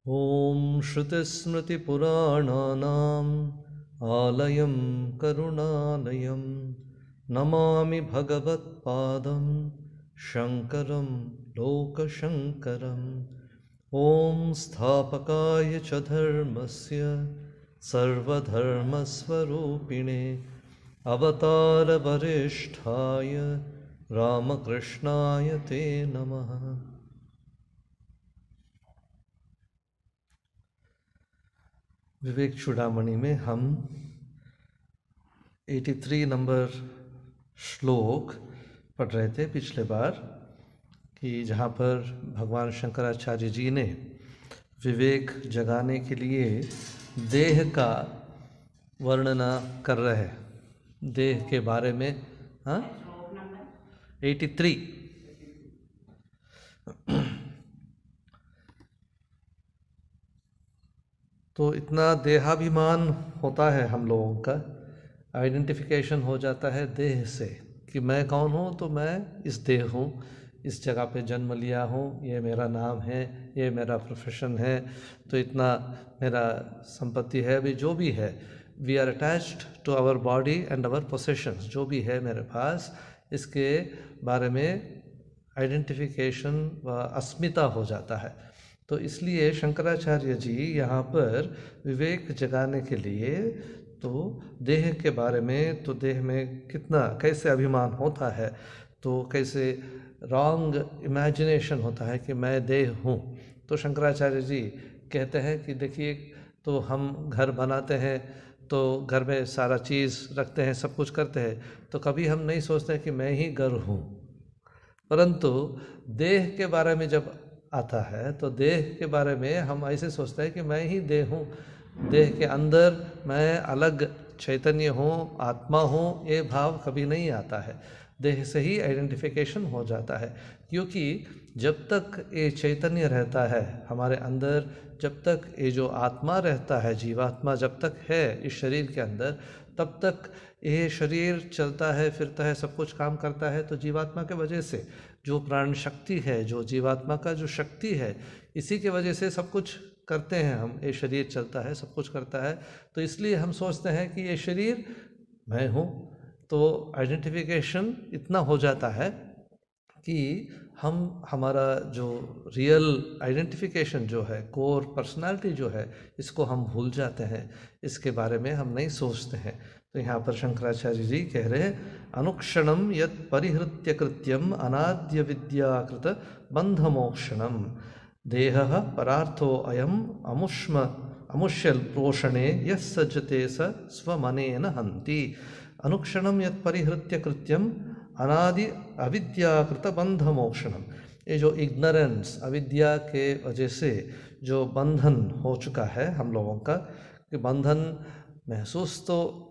ॐ श्रुतिस्मृतिपुराणानाम् आलयं करुणालयं नमामि भगवत्पादं शङ्करं लोकशङ्करम्। ॐ स्थापकाय च धर्मस्य सर्वधर्मस्वरूपिणे अवतारवरिष्ठाय रामकृष्णाय ते नमः। विवेक चूड़ामणि में हम 83 नंबर श्लोक पढ़ रहे थे पिछले बार कि जहाँ पर भगवान शंकराचार्य जी ने विवेक जगाने के लिए देह का वर्णना कर रहे हैं, देह के बारे में। हाँ 83। तो इतना देहाभिमान होता है हम लोगों का, आइडेंटिफिकेशन हो जाता है देह से कि मैं कौन हूँ, तो मैं इस देह हूँ, इस जगह पे जन्म लिया हूँ, ये मेरा नाम है, ये मेरा प्रोफेशन है, तो इतना मेरा संपत्ति है। अभी जो भी है, we are attached to our body and our possessions, जो भी है मेरे पास, इसके बारे में आइडेंटिफिकेशन व अस्मिता हो जाता है। तो इसलिए शंकराचार्य जी यहाँ पर विवेक जगाने के लिए तो देह के बारे में, तो देह में कितना कैसे अभिमान होता है, तो कैसे रॉन्ग इमेजिनेशन होता है कि मैं देह हूँ। तो शंकराचार्य जी कहते हैं कि देखिए, तो हम घर बनाते हैं, तो घर में सारा चीज़ रखते हैं, सब कुछ करते हैं, तो कभी हम नहीं सोचते कि मैं ही घर हूँ। परंतु देह के बारे में जब आता है तो देह के बारे में हम ऐसे सोचते हैं कि मैं ही देह हूँ, देह के अंदर मैं अलग चैतन्य हूँ, आत्मा हूँ, ये भाव कभी नहीं आता है। देह से ही आइडेंटिफिकेशन हो जाता है, क्योंकि जब तक ये चैतन्य रहता है हमारे अंदर, जब तक ये जो आत्मा रहता है, जीवात्मा जब तक है इस शरीर के अंदर, तब तक ये शरीर चलता है, फिरता है, सब कुछ काम करता है। तो जीवात्मा के वजह से जो प्राण शक्ति है, जो जीवात्मा का जो शक्ति है, इसी के वजह से सब कुछ करते हैं हम, ये शरीर चलता है, सब कुछ करता है। तो इसलिए हम सोचते हैं कि ये शरीर मैं हूँ। तो आइडेंटिफिकेशन इतना हो जाता है कि हम हमारा जो रियल आइडेंटिफिकेशन जो है, कोर पर्सनालिटी जो है, इसको हम भूल जाते हैं, इसके बारे में हम नहीं सोचते हैं। तो यहाँ पर शंकराचार्य जी कह रहे हैं, अनुक्षणम यत् परिहृत्य कृत्यम अनाद्य विद्याकृत बंधमोक्षणम देहः परार्थो अयम अमुष्यल पोषणे यः सज्जते स स्वमनेन हन्ति। अनुक्षणम यत् परिहृत्य कृत्यम अनादि अविद्याकृत बंध मोक्षणम। ये जो इग्नोरेंस, अविद्या के वजह से जो बंधन हो चुका है हम लोगों का, कि बंधन महसूस तो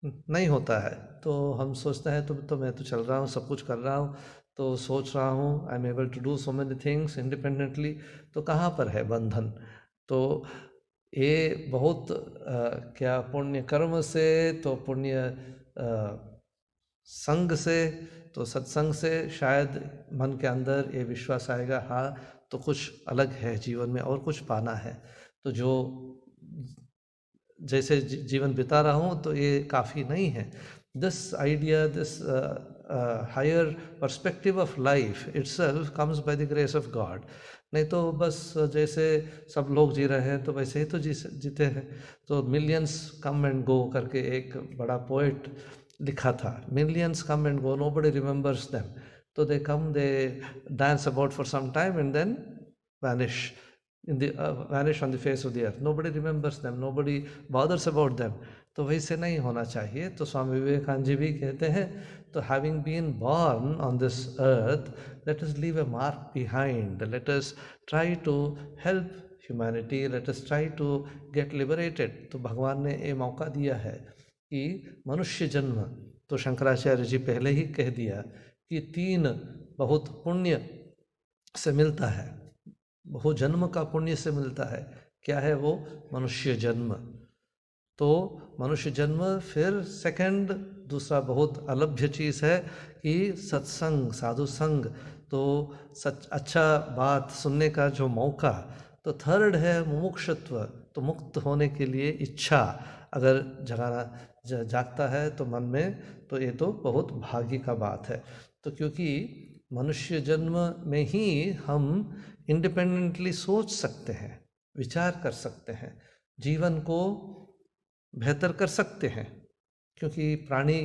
नहीं होता है, तो हम सोचते हैं तो मैं तो चल रहा हूँ, सब कुछ कर रहा हूँ, तो सोच रहा हूँ, I am able to do so many things independently, तो कहाँ पर है बंधन। तो ये बहुत क्या पुण्य कर्म से, तो पुण्य संग से, तो सत्संग से शायद मन के अंदर ये विश्वास आएगा, हाँ तो कुछ अलग है जीवन में और कुछ पाना है। तो जो जैसे जीवन बिता रहा हूँ तो ये काफ़ी नहीं है। This idea, this higher perspective of life itself comes by the grace of God. नहीं तो बस जैसे सब लोग जी रहे हैं तो वैसे ही तो जीते हैं। तो मिलियंस कम एंड गो करके एक बड़ा पोएट लिखा था, millions come and go, nobody remembers them. तो they come, they dance about for some time and then vanish vanish on the face of the earth. Nobody remembers them, nobody bothers about them. तो वैसे नहीं होना चाहिए। तो स्वामी विवेकानंद जी भी कहते हैं, तो having been born on this earth, let us leave a mark behind, let us try to help humanity, let us try to get liberated। तो भगवान ने ये मौका दिया है कि मनुष्य जन्म, तो शंकराचार्य जी पहले ही कह दिया कि 3 बहुत पुण्य से मिलता है, बहु जन्म का पुण्य से मिलता है। क्या है वो? मनुष्य जन्म। तो मनुष्य जन्म, फिर सेकंड दूसरा बहुत अलभ्य चीज़ है कि सत्संग, साधु संग। तो अच्छा बात सुनने का जो मौका, तो थर्ड है मुमुक्षुत्व, तो मुक्त होने के लिए इच्छा अगर जागता है तो मन में, तो ये तो बहुत भाग्य का बात है। तो क्योंकि मनुष्य जन्म में ही हम इंडिपेंडेंटली सोच सकते हैं, विचार कर सकते हैं, जीवन को बेहतर कर सकते हैं, क्योंकि प्राणी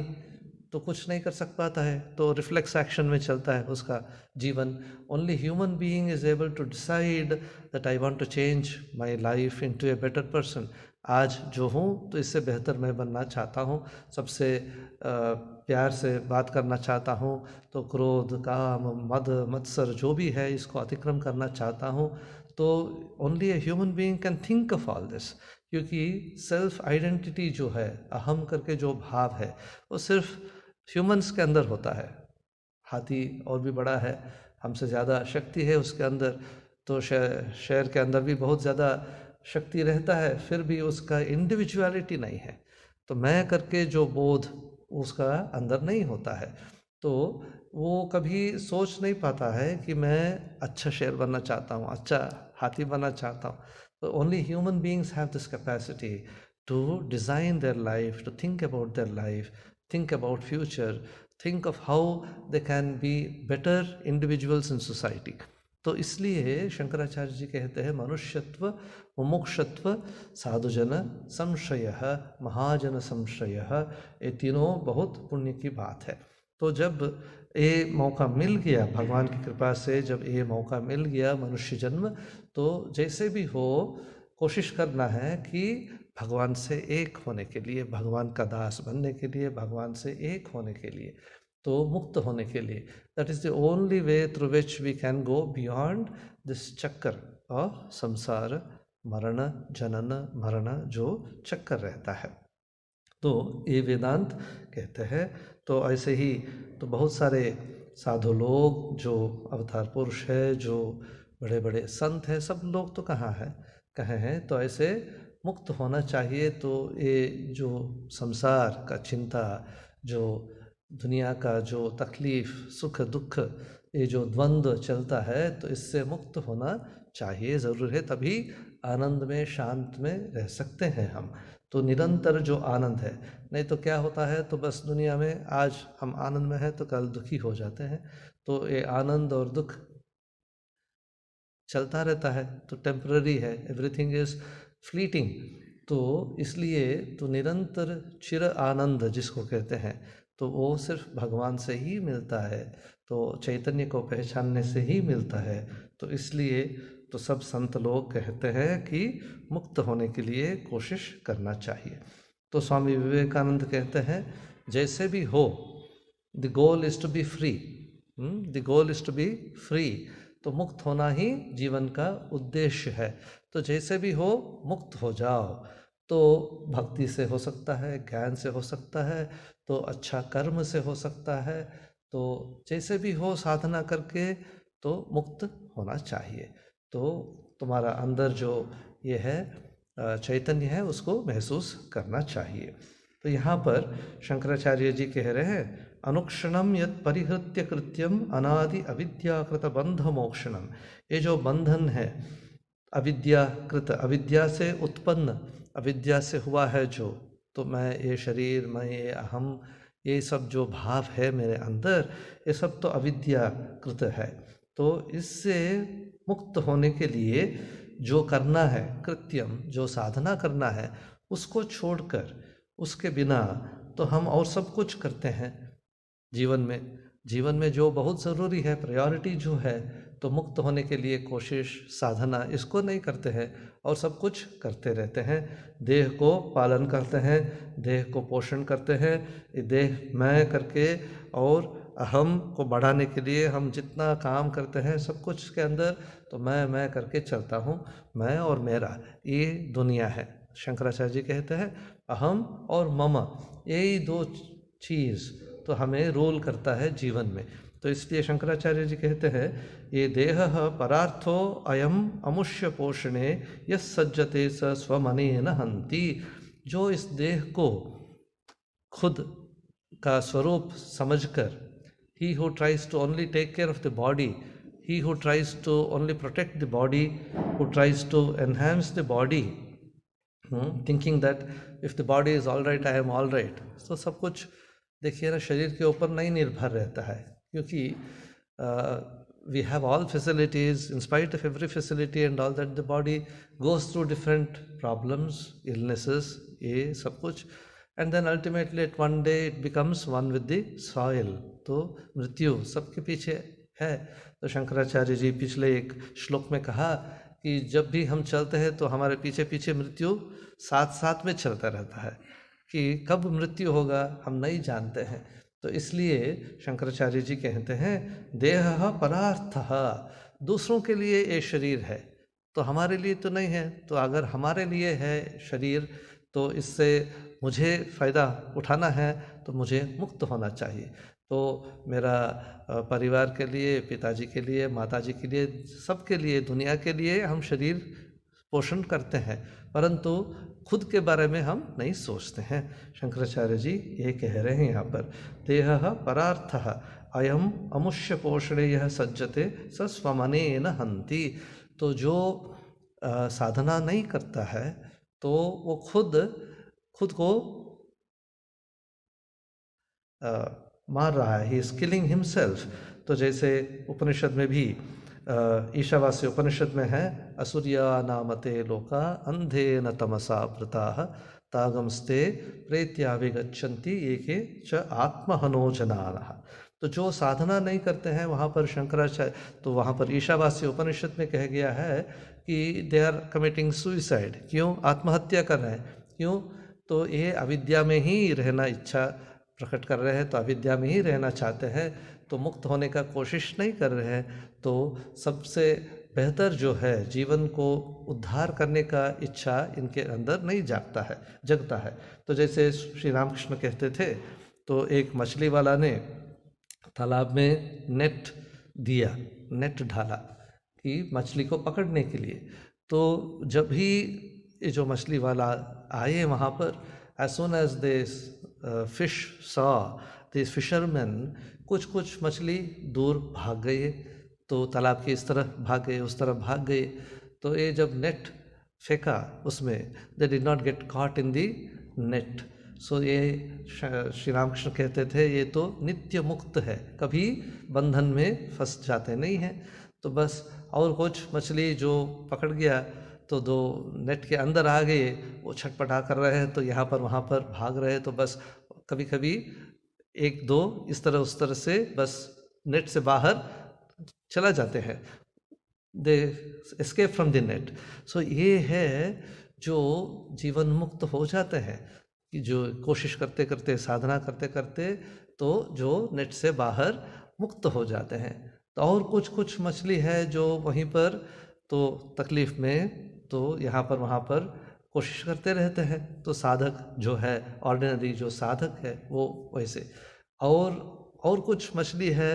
तो कुछ नहीं कर सक पाता है, तो रिफ्लेक्स एक्शन में चलता है उसका जीवन। Only human being is able to decide that I want to change my life into a better person. आज जो हूँ तो इससे बेहतर मैं बनना चाहता हूँ, सबसे प्यार से बात करना चाहता हूँ, तो क्रोध, काम, मद, मत्सर जो भी है इसको अतिक्रम करना चाहता हूँ। तो only a human being can think of all this, क्योंकि सेल्फ आइडेंटिटी जो है, अहम करके जो भाव है, वो सिर्फ ह्यूमंस के अंदर होता है। हाथी और भी बड़ा है, हमसे ज़्यादा शक्ति है उसके अंदर, तो शेर के अंदर भी बहुत ज़्यादा शक्ति रहता है, फिर भी उसका इंडिविजुअलिटी नहीं है। तो मैं करके जो बोध उसका अंदर नहीं होता है, तो वो कभी सोच नहीं पाता है कि मैं अच्छा शेर बनना चाहता हूँ, अच्छा हाथी बनना चाहता हूँ। तो only human beings have this capacity to design their life, to think about their life, think about future, think of how they can be better individuals in society। तो इसलिए शंकराचार्य जी कहते हैं मनुष्यत्व, मुमुक्षुत्व, साधुजन संशय, महाजन संशय, ये तीनों बहुत पुण्य की बात है। तो जब ये मौका मिल गया भगवान की कृपा से, जब ये मौका मिल गया मनुष्य जन्म, तो जैसे भी हो कोशिश करना है कि भगवान से एक होने के लिए, भगवान का दास बनने के लिए, भगवान से एक होने के लिए, तो मुक्त होने के लिए। That is the only way through which we can go beyond this chakkar of sansar, मरण, जनन मरण जो चक्कर रहता है। तो ये वेदांत कहते हैं। तो ऐसे ही तो बहुत सारे साधु लोग जो अवतार पुरुष है, जो बड़े बड़े संत हैं, सब लोग तो कहाँ हैं, तो ऐसे मुक्त होना चाहिए। तो ये जो संसार का चिंता, जो दुनिया का जो तकलीफ, सुख दुख, ये जो द्वंद्व चलता है, तो इससे मुक्त होना चाहिए, ज़रूर है, तभी आनंद में, शांत में रह सकते हैं हम। तो निरंतर जो आनंद है, नहीं तो क्या होता है, तो बस दुनिया में आज हम आनंद में हैं तो कल दुखी हो जाते हैं। तो ये आनंद और दुख चलता रहता है, तो टेम्पररी है, एवरीथिंग इज फ्लीटिंग। तो इसलिए तो निरंतर चिर आनंद जिसको कहते हैं, तो वो सिर्फ भगवान से ही मिलता है, तो चैतन्य को पहचानने से ही मिलता है। तो इसलिए तो सब संत लोग कहते हैं कि मुक्त होने के लिए कोशिश करना चाहिए। तो स्वामी विवेकानंद कहते हैं जैसे भी हो, the goal is to be free, the goal is to be free. तो मुक्त होना ही जीवन का उद्देश्य है। तो जैसे भी हो मुक्त हो जाओ। तो भक्ति से हो सकता है, ज्ञान से हो सकता है, तो अच्छा कर्म से हो सकता है, तो जैसे भी हो साधना करके तो मुक्त होना चाहिए। तो तुम्हारा अंदर जो ये है चैतन्य है, उसको महसूस करना चाहिए। तो यहाँ पर शंकराचार्य जी कह रहे हैं अनुक्षणम यत् परिहृत्य कृत्यम अनादि अविद्याकृत बंध मोक्षणम। ये जो बंधन है अविद्याकृत, अविद्या से उत्पन्न, अविद्या से हुआ है जो, तो मैं ये शरीर, मैं ये अहम, ये सब जो भाव है मेरे अंदर, ये सब तो अविद्याकृत है। तो इससे मुक्त होने के लिए जो करना है कृत्यम, जो साधना करना है, उसको छोड़कर, उसके बिना तो हम और सब कुछ करते हैं जीवन में जो बहुत ज़रूरी है, प्रायोरिटी जो है, तो मुक्त होने के लिए कोशिश, साधना, इसको नहीं करते हैं और सब कुछ करते रहते हैं। देह को पालन करते हैं, देह को पोषण करते हैं, ये देह मैं करके और अहम को बढ़ाने के लिए हम जितना काम करते हैं सब कुछ के अंदर तो मैं करके चलता हूँ। मैं और मेरा, ये दुनिया है। शंकराचार्य जी कहते हैं अहम और मम, यही दो चीज़ तो हमें रोल करता है जीवन में। तो इसलिए शंकराचार्य जी कहते हैं ये देह परार्थो अयम अमुष्य पोषणे यस सज्जते स स्वमनेन हंति। जो इस देह को खुद का स्वरूप समझकर, he who tries to only take care of the body he who tries to only protect the body, who tries to enhance the body, thinking that if the body is all right, I am all right. तो सब कुछ देखिए ना शरीर के ऊपर नहीं निर्भर रहता है, क्योंकि we have all facilities, in spite of every facility and all that, the body goes through different problems, illnesses, ये सब कुछ, and then ultimately at one day it becomes one with the soil. तो मृत्यु सबके पीछे है. तो शंकराचार्य जी पिछले एक श्लोक में कहा कि जब भी हम चलते हैं तो हमारे पीछे पीछे मृत्यु साथ साथ में चलता रहता है, कि कब मृत्यु होगा हम नहीं जानते हैं. तो इसलिए शंकराचार्य जी कहते हैं देह परार्थः, दूसरों के लिए ये शरीर है तो हमारे लिए तो नहीं है. तो अगर हमारे लिए है शरीर तो इससे मुझे फ़ायदा उठाना है तो मुझे मुक्त होना चाहिए. तो मेरा परिवार के लिए, पिताजी के लिए, माताजी के लिए, सबके लिए, दुनिया के लिए हम शरीर पोषण करते हैं, परंतु खुद के बारे में हम नहीं सोचते हैं. शंकराचार्य जी ये कह रहे हैं यहाँ पर देहः परार्थः अयम अमुष्य पोषणे यह सज्जते स स्वमनेन हन्ति. तो जो साधना नहीं करता है तो वो खुद को मार रहा है, ही इज किलिंग हिमसेल्फ. तो जैसे उपनिषद में भी ईशावास्य उपनिषद में है असुर्या नामते लोका अंधे न तमसा वृताः तागमस्ते प्रेत्याभिगच्छन्ति एके च आत्महनो जनाः. तो जो साधना नहीं करते हैं वहाँ पर शंकराचार्य, तो वहाँ पर ईशावास्य उपनिषद में कह गया है कि दे आर कमिटिंग सुइसाइड. क्यों? आत्महत्या कर रहे हैं. क्यों? तो ये अविद्या में ही रहना इच्छा प्रकट कर रहे हैं, तो अविद्या में ही रहना चाहते हैं, तो मुक्त होने का कोशिश नहीं कर रहे हैं. तो सबसे बेहतर जो है जीवन को उद्धार करने का इच्छा इनके अंदर नहीं जगता है. तो जैसे श्री रामकृष्ण कहते थे, तो एक मछली वाला ने तालाब में नेट डाला कि मछली को पकड़ने के लिए. तो जब भी ये जो मछली वाला आए वहाँ पर, as soon as this fish saw these fishermen, कुछ मछली दूर भाग गए, तो तालाब के इस तरफ भाग गए, उस तरफ भाग गए. तो ये जब नेट फेंका उसमें, they did not get caught in the net. सो ये श्री रामकृष्ण कहते थे ये तो नित्य मुक्त है, कभी बंधन में फंस जाते नहीं हैं. तो बस और कुछ मछली जो पकड़ गया तो दो नेट के अंदर आ गए, वो छटपटा कर रहे हैं, तो यहाँ पर वहाँ पर भाग रहे हैं. तो बस कभी कभी एक दो इस तरह उस तरह से बस नेट से बाहर चला जाते हैं, दे एस्केप फ्रॉम द नेट. सो ये है जो जीवन मुक्त हो जाते हैं, कि जो कोशिश करते करते, साधना करते करते, तो जो नेट से बाहर मुक्त हो जाते हैं. तो और कुछ मछली है जो वहीं पर तो तकलीफ़ में, तो यहाँ पर वहाँ पर कोशिश करते रहते हैं. तो साधक जो है, ऑर्डिनरी जो साधक है वो वैसे. और कुछ मछली है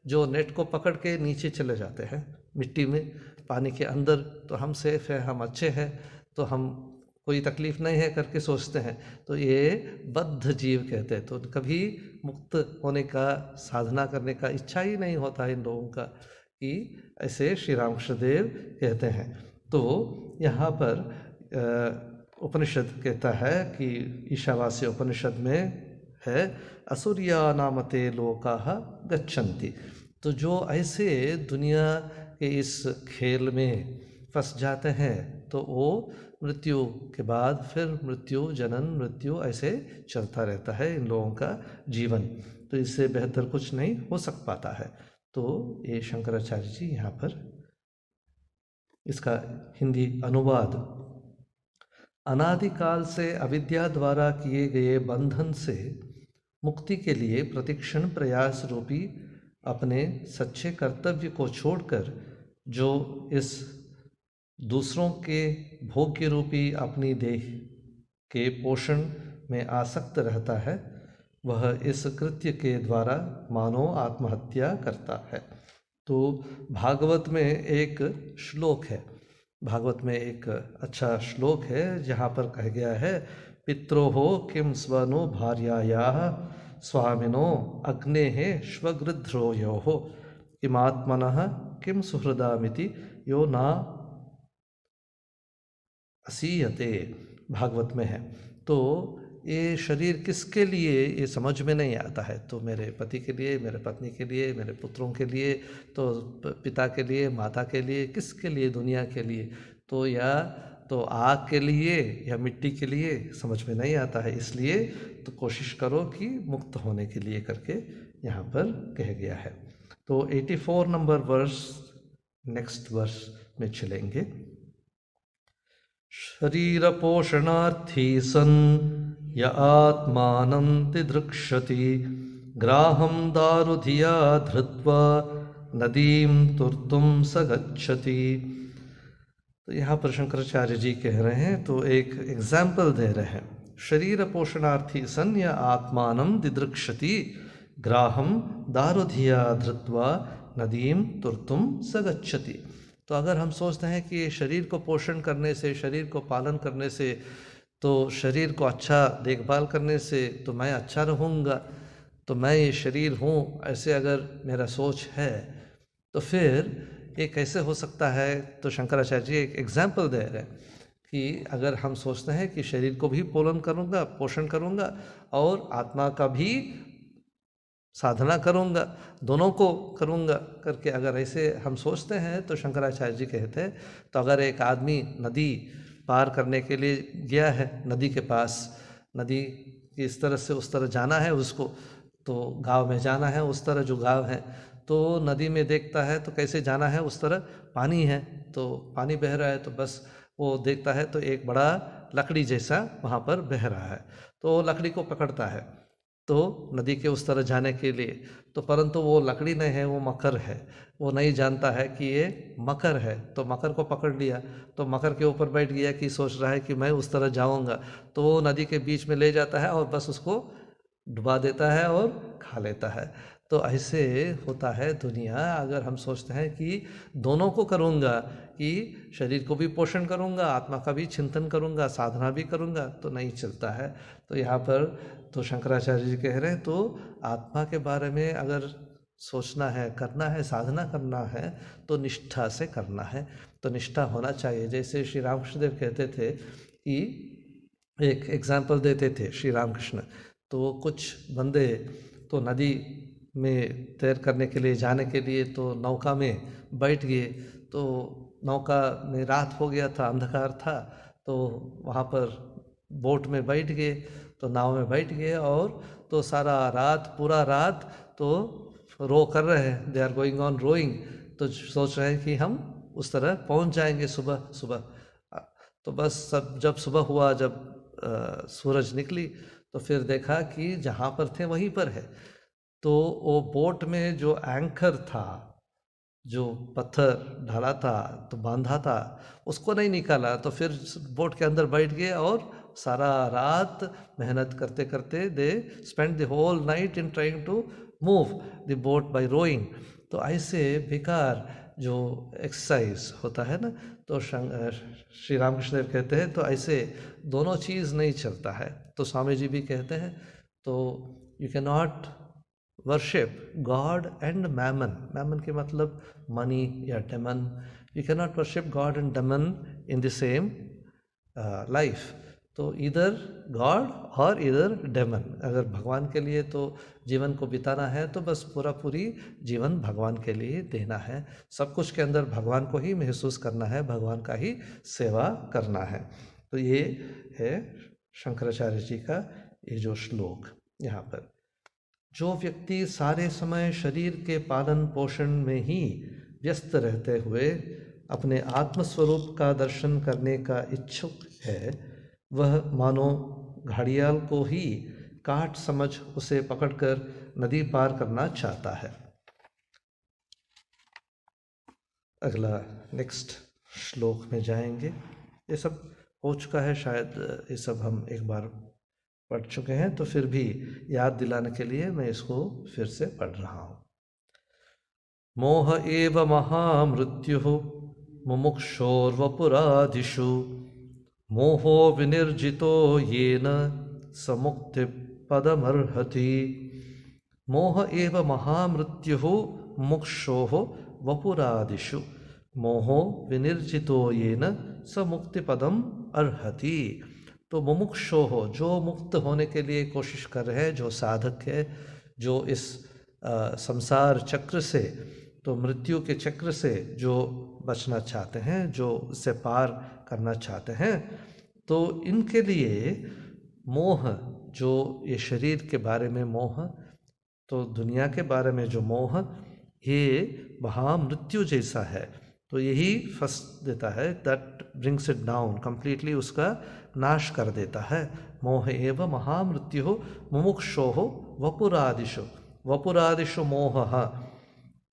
जो नेट को पकड़ के नीचे चले जाते हैं मिट्टी में, पानी के अंदर. तो हम सेफ है, हम अच्छे हैं, तो हम कोई तकलीफ़ नहीं है करके सोचते हैं. तो ये बद्ध जीव कहते हैं. तो कभी मुक्त होने का, साधना करने का इच्छा ही नहीं होता इन लोगों का, कि ऐसे श्री रामकृष्ण देव कहते हैं. तो यहाँ पर उपनिषद कहता है कि ईशावास्य उपनिषद में है असुर्या नामते लोकाः गच्छन्ति. तो जो ऐसे दुनिया के इस खेल में फंस जाते हैं तो वो मृत्यु के बाद फिर मृत्यु, जनन मृत्यु, ऐसे चलता रहता है इन लोगों का जीवन. तो इससे बेहतर कुछ नहीं हो सक पाता है. तो ये शंकराचार्य जी यहाँ पर इसका हिंदी अनुवाद, अनादिकाल से अविद्या द्वारा किए गए बंधन से मुक्ति के लिए प्रतिक्षण प्रयास रूपी अपने सच्चे कर्तव्य को छोड़कर जो इस दूसरों के भोग्य रूपी अपनी देह के पोषण में आसक्त रहता है, वह इस कृत्य के द्वारा मानो आत्महत्या करता है. तो भागवत में एक श्लोक है, भागवत में एक अच्छा श्लोक है जहाँ पर कहा गया है पित्रोः किं स्वनो भार्यायाः स्वामिनो अग्नेः श्वगृध्रोयोः किमात्मनः किम सुहृदामिति यो ना असीयते, भागवत में है। तो ये शरीर किसके लिए, ये समझ में नहीं आता है। तो मेरे पति के लिए, मेरे पत्नी के लिए, मेरे पुत्रों के लिए, तो पिता के लिए, माता के लिए, किसके लिए, दुनिया के लिए, तो या तो आग के लिए या मिट्टी के लिए, समझ में नहीं आता है। इसलिए तो कोशिश करो कि मुक्त होने के लिए करके यहाँ पर कह गया है। तो 84 नंबर वर्स, नेक्स्ट वर्स में चलेंगे। शरीर पोषणार्थी सन य आत्मानं तिदृक्षति, ग्राहं दारुधिया धृत्वा नदीं तुर्तुं स गच्छति। तो यहाँ पर शंकराचार्य जी कह रहे हैं, तो एक एग्जाम्पल दे रहे हैं। शरीर पोषणार्थी सन य आत्मानं तिदृक्षति, ग्राहं दारुधिया धृत्वा नदीं तुर्तुं स गच्छति। तो अगर हम सोचते हैं कि शरीर को पोषण करने से, शरीर को पालन करने से, तो शरीर को अच्छा देखभाल करने से तो मैं अच्छा रहूँगा, तो मैं ये शरीर हूँ, ऐसे अगर मेरा सोच है, तो फिर ये कैसे हो सकता है। तो शंकराचार्य जी एक एग्जाम्पल दे रहे हैं कि अगर हम सोचते हैं कि शरीर को भी पोषण करूँगा और आत्मा का भी साधना करूँगा, दोनों को करूँगा करके अगर ऐसे हम सोचते हैं, तो शंकराचार्य जी कहते हैं, तो अगर एक आदमी नदी पार करने के लिए गया है, नदी के पास, नदी की इस तरह से उस तरह जाना है उसको, तो गांव में जाना है, उस तरह जो गांव है, तो नदी में देखता है तो कैसे जाना है, उस तरह पानी है, तो पानी बह रहा है, तो बस वो देखता है तो एक बड़ा लकड़ी जैसा वहाँ पर बह रहा है, तो लकड़ी को पकड़ता है तो नदी के उस तरह जाने के लिए, तो परंतु वो लकड़ी नहीं है, वो मकर है। वो नहीं जानता है कि ये मकर है, तो मकर को पकड़ लिया, तो मकर के ऊपर बैठ गया कि सोच रहा है कि मैं उस तरह जाऊंगा, तो वो नदी के बीच में ले जाता है और बस उसको डुबा देता है और खा लेता है। तो ऐसे होता है दुनिया। अगर हम सोचते हैं कि दोनों को करूँगा, कि शरीर को भी पोषण करूँगा, आत्मा का भी चिंतन करूँगा, साधना भी करूँगा, तो नहीं चलता है। तो यहाँ पर तो शंकराचार्य जी कह रहे हैं, तो आत्मा के बारे में अगर सोचना है, करना है, साधना करना है, तो निष्ठा से करना है, तो निष्ठा होना चाहिए। जैसे श्री रामकृष्ण देव कहते थे कि एक एग्जाम्पल देते थे श्री रामकृष्ण, तो कुछ बंदे तो नदी में तैर करने के लिए जाने के लिए तो नौका में बैठ गए, तो नौका में रात हो गया था, अंधकार था, तो वहाँ पर बोट में बैठ गए, तो नाव में बैठ गए, और तो सारा रात, पूरा रात तो रो कर रहे हैं, they are going on rowing, तो सोच रहे हैं कि हम उस तरह पहुँच जाएंगे सुबह सुबह। तो बस सब जब सुबह हुआ, जब सूरज निकली, तो फिर देखा कि जहाँ पर थे वहीं पर है। तो वो बोट में जो एंकर था, जो पत्थर डाला था, तो बांधा था, उसको नहीं निकाला, तो फिर बोट के अंदर बैठ गए और सारा रात मेहनत करते करते they spend the whole night in trying to move the boat by rowing. तो ऐसे बेकार जो एक्सरसाइज होता है ना, तो श्री रामकृष्ण देव कहते हैं, तो ऐसे दोनों चीज़ नहीं चलता है। तो स्वामी जी भी कहते हैं, तो you can not worship God and mammon, mammon के मतलब मनी या demon, you can not worship God and demon in the same life. तो इधर गॉड और इधर डेमन। अगर भगवान के लिए तो जीवन को बिताना है, तो बस पूरी जीवन भगवान के लिए देना है, सब कुछ के अंदर भगवान को ही महसूस करना है, भगवान का ही सेवा करना है। तो ये है शंकराचार्य जी का ये जो श्लोक। यहाँ पर जो व्यक्ति सारे समय शरीर के पालन पोषण में ही व्यस्त रहते हुए अपने आत्मस्वरूप का दर्शन करने का इच्छुक है, वह मानो घड़ियाल को ही काट समझ उसे पकड़कर नदी पार करना चाहता है। अगला नेक्स्ट श्लोक में जाएंगे। ये सब हो चुका है शायद, ये सब हम एक बार पढ़ चुके हैं, तो फिर भी याद दिलाने के लिए मैं इसको फिर से पढ़ रहा हूँ। मोह एव महामृत्युः मुमुक्षोर्वपुरादिषु, मोहो विनिर्जितो येन स मुक्तिपदमर्हति। मोह एव महामृत्युः मुमुक्षोः वपुरादिषु मोहो विनिर्जितो येन स मुक्तिपदम अर्हति। तो मुमुक्षो हो, जो मुक्त होने के लिए कोशिश कर रहे हैं, जो साधक है, जो इस संसार चक्र से, तो मृत्यु के चक्र से जो बचना चाहते हैं, जो इससे पार करना चाहते हैं, तो इनके लिए मोह, जो ये शरीर के बारे में मोह, तो दुनिया के बारे में जो मोह, ये महामृत्यु जैसा है। तो यही फंस देता है, that brings it down completely, उसका नाश कर देता है। मोह एव महामृत्यु मुमुक्षो वपुरादिषु, वपुरादिषु मोह।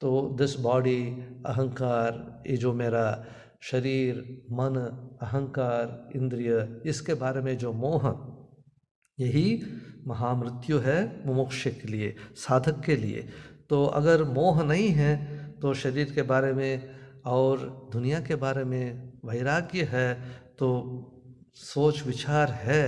तो दिस बॉडी, अहंकार, ये जो मेरा शरीर, मन, अहंकार, इंद्रिय, इसके बारे में जो मोह, यही महामृत्यु है मुमुक्ष के लिए, साधक के लिए। तो अगर मोह नहीं है तो शरीर के बारे में और दुनिया के बारे में वैराग्य है, तो सोच विचार है,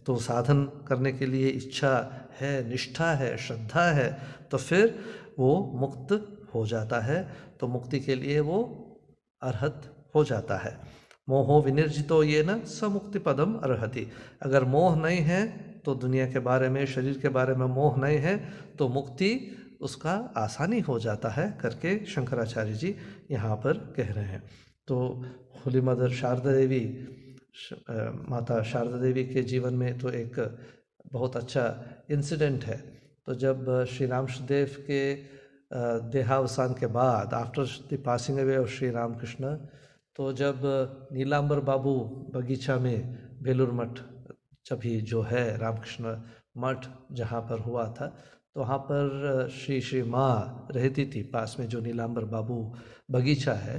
तो साधन करने के लिए इच्छा है, निष्ठा है, श्रद्धा है, तो फिर वो मुक्त हो जाता है। तो मुक्ति के लिए वो अर्हत हो जाता है। मोहो विनिर्जितो येन स मुक्ति पदम अर्हति। अगर मोह नहीं है तो दुनिया के बारे में, शरीर के बारे में मोह नहीं है, तो मुक्ति उसका आसानी हो जाता है करके शंकराचार्य जी यहाँ पर कह रहे हैं। तो होली मदर शारदा देवी, माता शारदा देवी के जीवन में तो एक बहुत अच्छा इंसिडेंट है। तो जब श्री रामकृष्णदेव के देहावसान के बाद, after the passing away of Shri Ramakrishna, तो जब नीलांबर बाबू बगीचा में बेलूर मठ, जब ही जो है रामकृष्ण मठ जहाँ पर हुआ था, तो वहाँ पर श्री माँ रहती थी पास में, जो नीलांबर बाबू बगीचा है,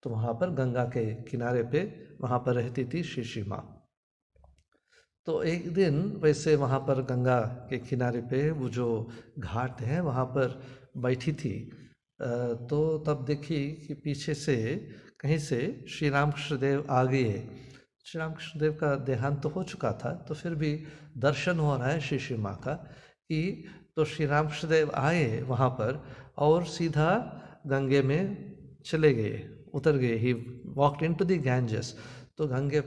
तो वहाँ पर गंगा के किनारे पे वहाँ पर रहती थी श्री माँ। तो एक दिन वैसे वहाँ पर गंगा के किनारे पे वो जो घाट है वहाँ पर बैठी थी, तो तब देखी कि पीछे से कहीं से श्री रामकृष्णदेव आ गए। श्री रामकृष्णदेव का देहांत तो हो चुका था, तो फिर भी दर्शन हो रहा है श्री माँ का कि, तो श्री रामकृष्णदेव आए वहाँ पर और सीधा गंगे में चले गए, उतर गए। He walked into the Ganges, तो गंगे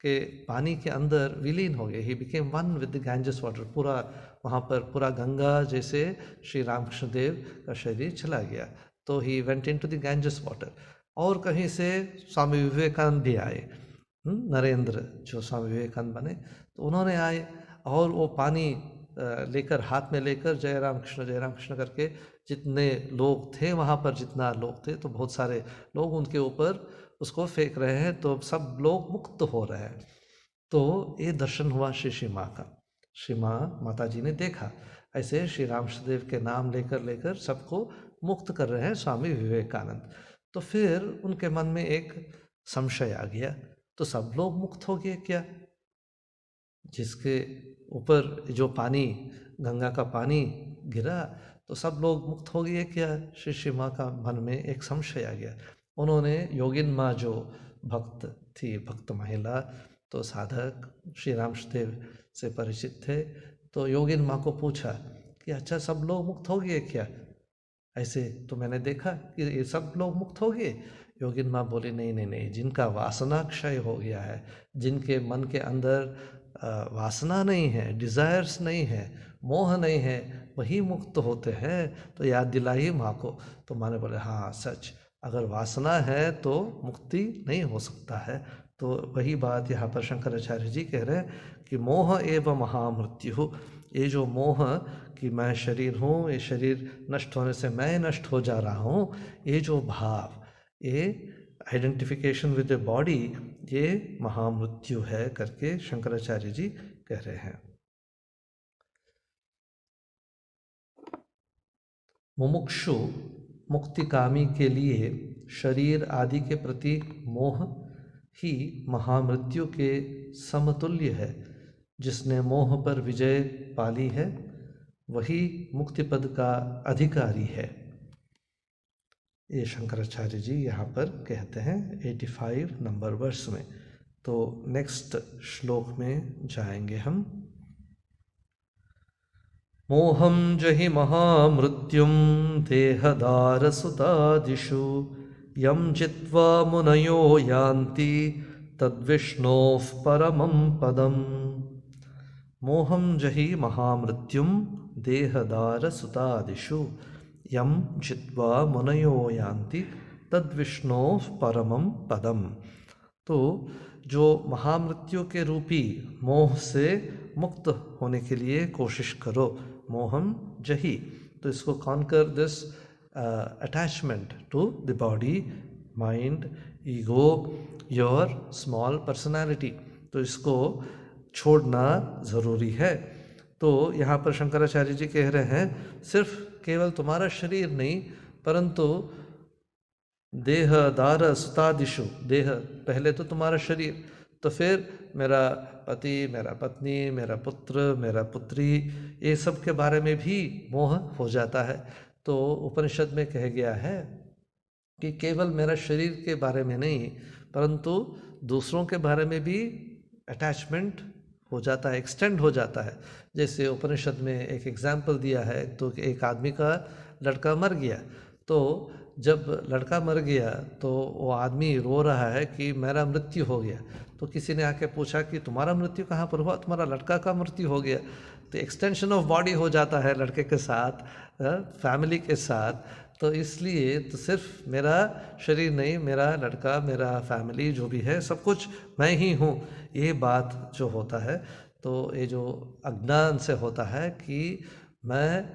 के पानी के अंदर विलीन हो गए। He became one with the Ganges water. पूरा वहाँ पर पूरा गंगा जैसे श्री रामकृष्णदेव का शरीर चला गया। तो he went into the Ganges water. और कहीं से स्वामी विवेकानंद भी आए, नरेंद्र जो स्वामी विवेकानंद बने, तो उन्होंने आए और वो पानी लेकर, हाथ में लेकर जय राम कृष्ण करके जितने लोग थे वहाँ पर, जितना लोग थे, तो बहुत सारे लोग उनके ऊपर उसको फेंक रहे हैं, तो सब लोग मुक्त हो रहे हैं। तो ये दर्शन हुआ श्री माँ का। श्री माता जी ने देखा ऐसे श्री रामकृष्णदेव के नाम लेकर सबको मुक्त कर रहे हैं स्वामी विवेकानंद। तो फिर उनके मन में एक संशय आ गया, तो सब लोग मुक्त हो गए क्या? जिसके ऊपर जो पानी, गंगा का पानी गिरा, तो सब लोग मुक्त हो गए क्या? श्री माँ का मन में एक संशय आ गया। उन्होंने योगिन माँ जो भक्त थी, भक्त महिला, तो साधक श्री रामकृष्णदेव से परिचित थे, तो योगिन माँ को पूछा कि अच्छा सब लोग मुक्त हो गए क्या? ऐसे तो मैंने देखा कि ये सब लोग मुक्त हो गए। योगिन माँ बोली नहीं, जिनका वासना क्षय हो गया है, जिनके मन के अंदर वासना नहीं है, डिज़ायर्स नहीं है, मोह नहीं है, वही मुक्त होते हैं। तो याद दिलाई माँ को। तो माँ ने बोले हाँ सच, अगर वासना है तो मुक्ति नहीं हो सकता है। तो वही बात यहाँ पर शंकराचार्य जी कह रहे हैं कि मोह एवं महामृत्यु। ये जो मोह कि मैं शरीर हूँ, ये शरीर नष्ट होने से मैं नष्ट हो जा रहा हूँ, ये जो भाव, ये आइडेंटिफिकेशन विद द बॉडी, ये महामृत्यु है करके शंकराचार्य जी कह रहे हैं। मुमुक्षु मुक्तिकामी के लिए शरीर आदि के प्रति मोह ही महामृत्यु के समतुल्य है। जिसने मोह पर विजय पाली है वही मुक्ति पद का अधिकारी है। ये शंकराचार्य जी यहाँ पर कहते हैं 85 नंबर वर्ष में। तो नेक्स्ट श्लोक में जाएंगे हम। मोहं जहि महामृत्युं देहदारसुतादिषु यं जित्वा मुनयो यान्ति तद्विष्णोः परमं पदम्। मोहं जहि महामृत्युं देहदारसुतादिषु यं जित्वा मुनयो यान्ति तद्विष्णोः परमं पदम्। तो जो महामृत्यु के रूपी मोह से मुक्त होने के लिए कोशिश करो, मोहम जही, तो इसको conquer this attachment to the body, mind, ego, your small personality, तो इसको छोड़ना ज़रूरी है। तो यहाँ पर शंकराचार्य जी कह रहे हैं सिर्फ केवल तुम्हारा शरीर नहीं, परंतु देह दार सुतादिशु, देह पहले तो तुम्हारा शरीर, तो फिर मेरा पति, मेरा पत्नी, मेरा पुत्र, मेरा पुत्री, ये सब के बारे में भी मोह हो जाता है। तो उपनिषद में कह गया है कि केवल मेरा शरीर के बारे में नहीं, परंतु दूसरों के बारे में भी अटैचमेंट हो जाता है, एक्सटेंड हो जाता है। जैसे उपनिषद में एक एग्जाम्पल दिया है, तो एक आदमी का लड़का मर गया, तो जब लड़का मर गया तो वो आदमी रो रहा है कि मेरा मृत्यु हो गया। तो किसी ने आके पूछा कि तुम्हारा मृत्यु कहाँ पर हुआ? तुम्हारा लड़का का मृत्यु हो गया। तो एक्सटेंशन ऑफ बॉडी हो जाता है लड़के के साथ, फैमिली के साथ। तो इसलिए तो सिर्फ मेरा शरीर नहीं, मेरा लड़का, मेरा फैमिली जो भी है, सब कुछ मैं ही हूँ, ये बात जो होता है, तो ये जो अज्ञान से होता है कि मैं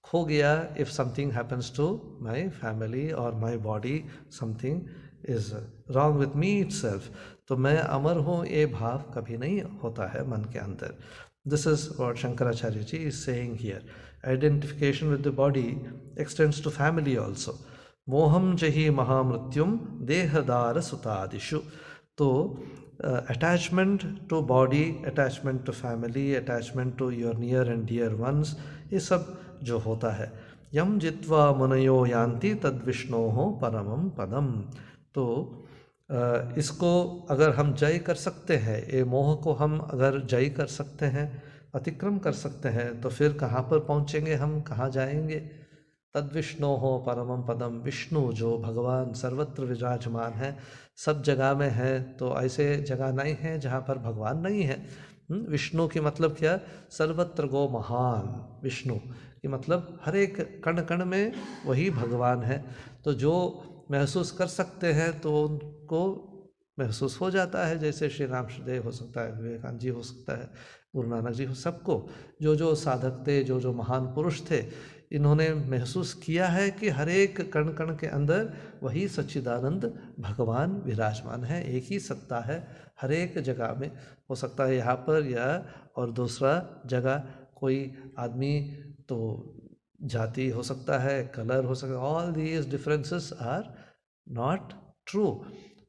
खो गया, if something happens to my family और my body, something is wrong with me itself, तो मैं अमर हूँ, ये भाव कभी नहीं होता है मन के अंदर। This is what Shankaracharya ji is saying here. Identification with the body extends to family also. मोहम जहि महामृत्युम देहदार सुतादिषु। तो attachment to body, attachment to family, attachment to your near and dear ones, ये सब जो होता है, यम जित्वा मुनयो यान्ति तद विष्णोः परमं पदम। तो इसको अगर हम जय कर सकते हैं, ये मोह को हम अगर जय कर सकते हैं, अतिक्रम कर सकते हैं, तो फिर कहाँ पर पहुँचेंगे हम, कहाँ जाएंगे? तद विष्णोः परमं पदम। विष्णु जो भगवान सर्वत्र विराजमान है, सब जगह में है, तो ऐसे जगह नहीं है जहाँ पर भगवान नहीं है। विष्णु की मतलब क्या? सर्वत्र गो महान। विष्णु कि मतलब हर एक कण कण में वही भगवान है। तो जो महसूस कर सकते हैं तो उनको महसूस हो जाता है, जैसे श्री रामदेव हो सकता है, विवेकानंद जी हो सकता है, गुरु नानक जी हो, सबको जो जो साधक थे, जो जो महान पुरुष थे, इन्होंने महसूस किया है कि हर एक कण कण के अंदर वही सच्चिदानंद भगवान विराजमान है, एक ही सत्ता है हर एक जगह में। हो सकता है यहाँ पर या और दूसरा जगह कोई आदमी, तो जाति हो सकता है, कलर हो सकता है, all these differences are not true.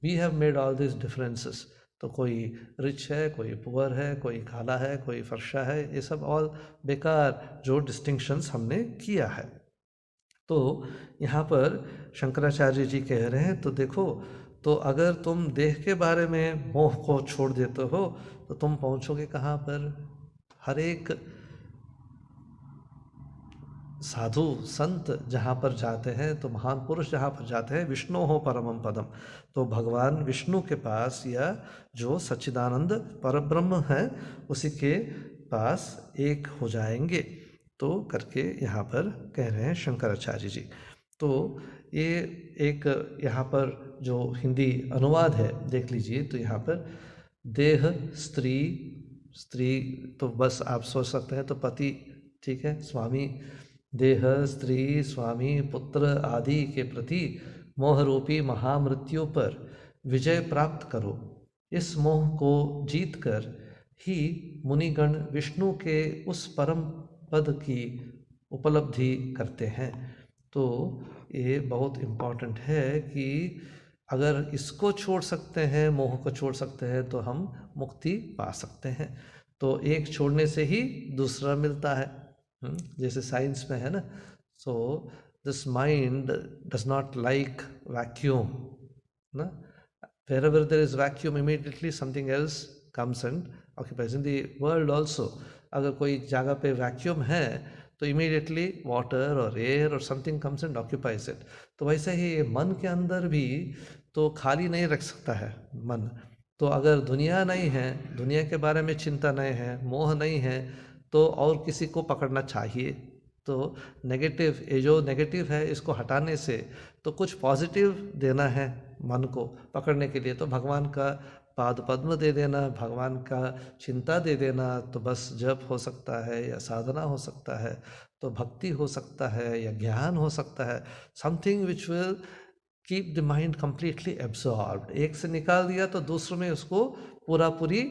We have made all these differences. तो कोई रिच है, कोई पुअर है, कोई काला है, कोई फर्शा है, ये सब ऑल बेकार जो डिस्टिंक्शंस हमने किया है। तो यहाँ पर शंकराचार्य जी कह रहे हैं, तो देखो, तो अगर तुम देह के बारे में मोह को छोड़ देते हो तो तुम पहुँचोगे कहाँ पर? हर एक साधु संत जहाँ पर जाते हैं, तो महान पुरुष जहाँ पर जाते हैं, विष्णु हो परमं पदम, तो भगवान विष्णु के पास या जो सच्चिदानंद परब्रह्म है उसी के पास एक हो जाएंगे। तो करके यहाँ पर कह रहे हैं शंकराचार्य जी। तो ये एक यहाँ पर जो हिंदी अनुवाद है देख लीजिए, तो यहाँ पर देह स्त्री, स्त्री तो बस आप सोच सकते हैं तो पति, ठीक है, स्वामी, देह स्त्री स्वामी पुत्र आदि के प्रति मोहरूपी महामृत्यु पर विजय प्राप्त करो। इस मोह को जीतकर ही मुनिगण विष्णु के उस परम पद की उपलब्धि करते हैं। तो ये बहुत इम्पोर्टेंट है कि अगर इसको छोड़ सकते हैं, मोह को छोड़ सकते हैं, तो हम मुक्ति पा सकते हैं। तो एक छोड़ने से ही दूसरा मिलता है, जैसे साइंस में है ना। So this mind does not like vacuum ना। wherever there is vacuum, immediately something else comes and occupies. In the world also, अगर कोई जगह पे वैक्यूम है तो इमीडिएटली वाटर और एयर और something comes and occupies it. तो वैसे ही ये मन के अंदर भी तो खाली नहीं रख सकता है मन। तो अगर दुनिया नहीं है, दुनिया के बारे में चिंता नहीं है, मोह नहीं है, तो और किसी को पकड़ना चाहिए। तो नेगेटिव, ये जो नेगेटिव है इसको हटाने से तो कुछ पॉजिटिव देना है मन को पकड़ने के लिए, तो भगवान का पाद पद्म दे देना, भगवान का चिंता दे देना, तो बस जप हो सकता है या साधना हो सकता है, तो भक्ति हो सकता है या ज्ञान हो सकता है, something which will keep the mind completely absorbed. एक से निकाल दिया तो दूसरे में उसको पूरा पूरी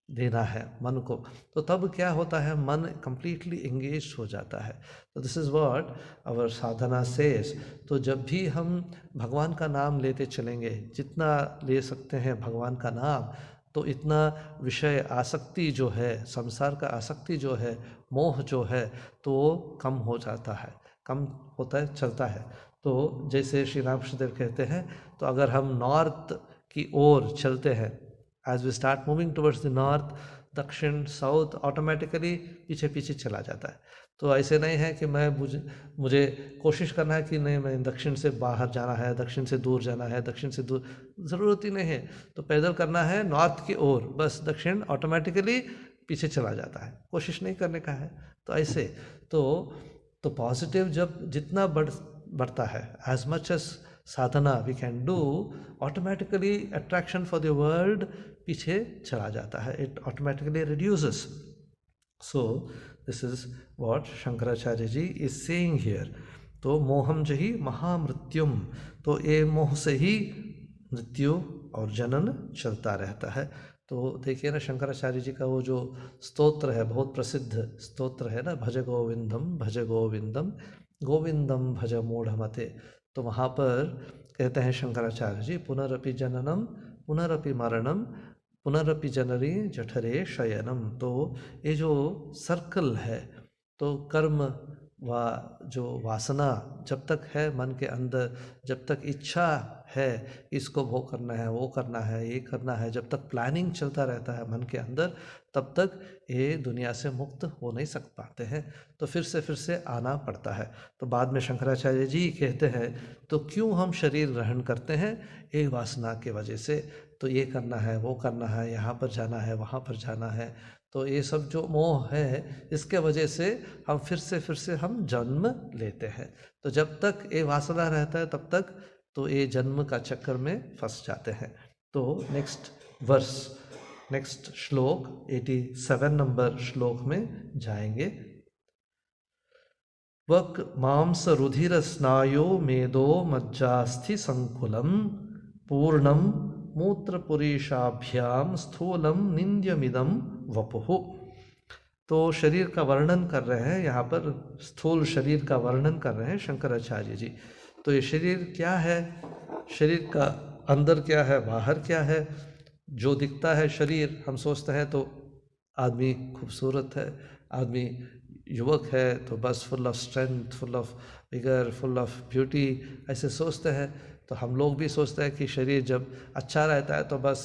देना है मन को, तो तब क्या होता है, मन कंप्लीटली एंगेज हो जाता है। तो this is what our sadhana says. तो जब भी हम भगवान का नाम लेते चलेंगे, जितना ले सकते हैं भगवान का नाम, तो इतना विषय आसक्ति जो है, संसार का आसक्ति जो है, मोह जो है, तो वो कम हो जाता है, कम होता है, चलता है। तो जैसे श्री रामकृष्ण देव कहते हैं, तो अगर हम नॉर्थ की ओर चलते हैं, as we start moving towards the north, dakshin, south, automatically पीछे पीछे चला जाता है। तो ऐसे नहीं है कि मुझे कोशिश करना है कि नहीं मैं दक्षिण से बाहर जाना है, दक्षिण से दूर जाना है, दक्षिण से दूर, ज़रूरत ही नहीं है। तो पैदल करना है नॉर्थ की ओर, बस दक्षिण ऑटोमेटिकली पीछे चला जाता है, कोशिश नहीं करने का है। तो ऐसे तो पॉजिटिव जब जितना बढ़ता है, as much as sadhana we can do, automatically attraction for the world पीछे चला जाता है, it automatically reduces. So this is what Shankaracharya ji is saying here. तो मोहम जहि महामृत्युम, तो ये मोह से ही मृत्यु और जनन चलता रहता है। तो देखिए ना, शंकराचार्य जी का वो जो स्तोत्र है, बहुत प्रसिद्ध स्तोत्र है ना, भज गोविंदम भज गोविंदम गोविंदम भज मूढ़मते। तो वहाँ पर कहते हैं शंकराचार्य जी, पुनरपि जननम पुनरपि मरणम पुनरपि जननी जठरे शयनम। तो ये जो सर्कल है, तो कर्म व जो वासना जब तक है मन के अंदर, जब तक इच्छा है इसको वो करना है, वो करना है, ये करना है, जब तक प्लानिंग चलता रहता है मन के अंदर, तब तक ये दुनिया से मुक्त हो नहीं सक पाते हैं। तो फिर से आना पड़ता है। तो बाद में शंकराचार्य जी कहते हैं, तो क्यों हम शरीर ग्रहण करते हैं? ये वासना के वजह से। तो ये करना है, वो करना है, यहाँ पर जाना है, वहाँ पर जाना है। तो ये सब जो मोह है, इसके वजह से हम फिर से हम जन्म लेते हैं। तो जब तक ये वासना रहता है तब तक तो ये जन्म का चक्कर में फंस जाते हैं। तो नेक्स्ट वर्स, नेक्स्ट श्लोक 87 नंबर श्लोक में जाएंगे। वक मांस रुधिर स्नायो मेदो मज्जास्थि संकुलम पूर्णम मूत्रपुरीषाभ्याम स्थूलम निंद्यमिदम वपुः। तो शरीर का वर्णन कर रहे हैं यहाँ पर, स्थूल शरीर का वर्णन कर रहे हैं शंकराचार्य जी। तो ये शरीर क्या है, शरीर का अंदर क्या है, बाहर क्या है। जो दिखता है शरीर, हम सोचते हैं तो आदमी खूबसूरत है, आदमी युवक है तो बस full of strength, full of vigour, full of beauty, ऐसे सोचते हैं। तो हम लोग भी सोचते हैं कि शरीर जब अच्छा रहता है तो बस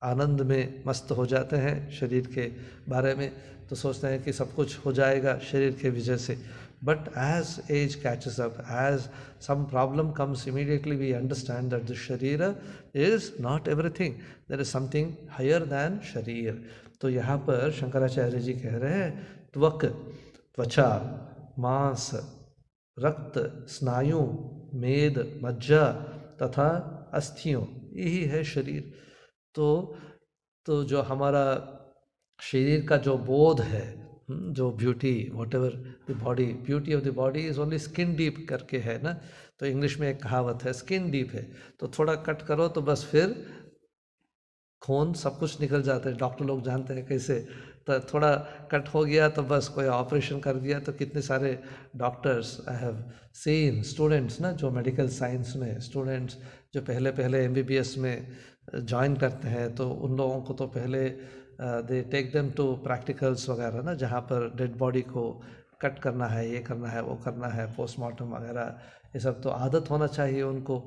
आनंद में मस्त हो जाते हैं शरीर के बारे में, तो सोचते हैं कि सब कुछ हो जाएगा शरीर के वजह से। But as age catches up, as some problem comes, immediately we understand that the sharira is not everything. There is something higher than sharir. तो यहाँ पर शंकराचार्य जी कह रहे हैं, त्वक, त्वचा, मांस, रक्त, स्नायु, मेद, मज्जा तथा अस्थियों, यही है शरीर। तो जो हमारा शरीर का जो बोध है, जो beauty, what ever the body, beauty of the body is only skin deep करके है ना। तो इंग्लिश में एक कहावत है, स्किन डीप है। तो थोड़ा कट करो तो बस फिर खून सब कुछ निकल जाता है। डॉक्टर लोग जानते हैं कैसे, तो थोड़ा कट हो गया तो बस कोई ऑपरेशन कर दिया। तो कितने सारे doctors I have seen, students ना, जो मेडिकल साइंस में स्टूडेंट्स जो पहले MBBS में ज्वाइन करते हैं, तो उन लोगों को तो पहले they take them to practicals वगैरह ना, जहाँ पर डेड बॉडी को कट करना है, ये करना है, वो करना है, पोस्टमार्टम वगैरह, ये सब तो आदत होना चाहिए उनको।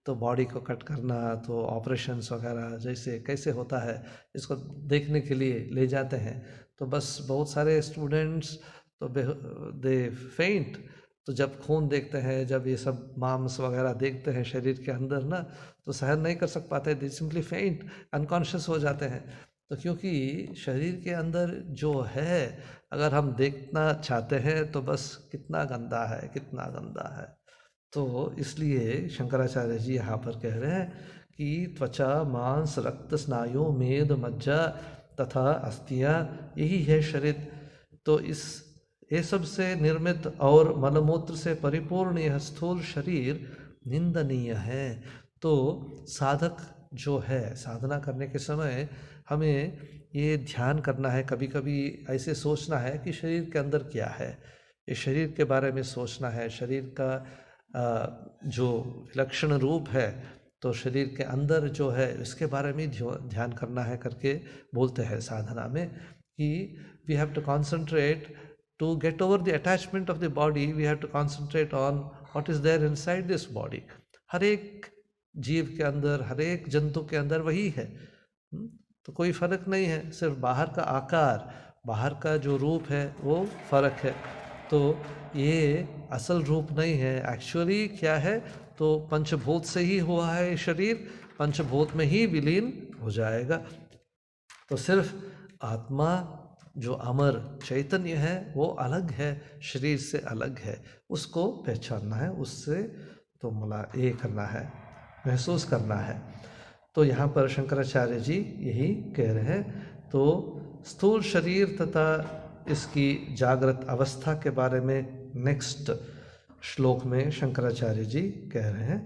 तो बॉडी को कट करना, तो ऑपरेशंस वगैरह जैसे कैसे होता है इसको देखने के लिए ले जाते हैं। तो बस बहुत सारे स्टूडेंट्स तो दे फेंट, तो जब खून देखते हैं, जब ये सब मांस वगैरह देखते हैं शरीर के अंदर ना, तो सहन नहीं कर सक पाते, दे सिंपली फेंट, अनकॉन्शियस हो जाते हैं। तो क्योंकि शरीर के अंदर जो है अगर हम देखना चाहते हैं तो बस कितना गंदा है, कितना गंदा है। तो इसलिए शंकराचार्य जी यहाँ पर कह रहे हैं कि त्वचा, मांस, रक्त, स्नायु, मेद, मज्जा तथा अस्थियाँ, यही है शरीर। तो इस ये सब से निर्मित और मलमूत्र से परिपूर्ण यह स्थूल शरीर निंदनीय है। तो साधक जो है, साधना करने के समय हमें ये ध्यान करना है, कभी कभी ऐसे सोचना है कि शरीर के अंदर क्या है, ये शरीर के बारे में सोचना है, शरीर का जो विलक्षण रूप है, तो शरीर के अंदर जो है इसके बारे में ध्यान करना है करके बोलते हैं साधना में कि we have to concentrate to get over the attachment of the body, we have to concentrate on what is there inside this body. हर एक जीव के अंदर, हर एक जंतु के अंदर वही है। तो कोई फर्क नहीं है, सिर्फ बाहर का आकार, बाहर का जो रूप है वो फर्क है। तो ये असल रूप नहीं है, एक्चुअली क्या है, तो पंचभूत से ही हुआ है ये शरीर, पंचभूत में ही विलीन हो जाएगा। तो सिर्फ आत्मा जो अमर चैतन्य है वो अलग है, शरीर से अलग है, उसको पहचानना है, उससे तो ये करना है, महसूस करना है। तो यहाँ पर शंकराचार्य जी यही कह रहे हैं। तो स्थूल शरीर तथा इसकी जागृत अवस्था के बारे में नेक्स्ट श्लोक में शंकराचार्य जी कह रहे हैं।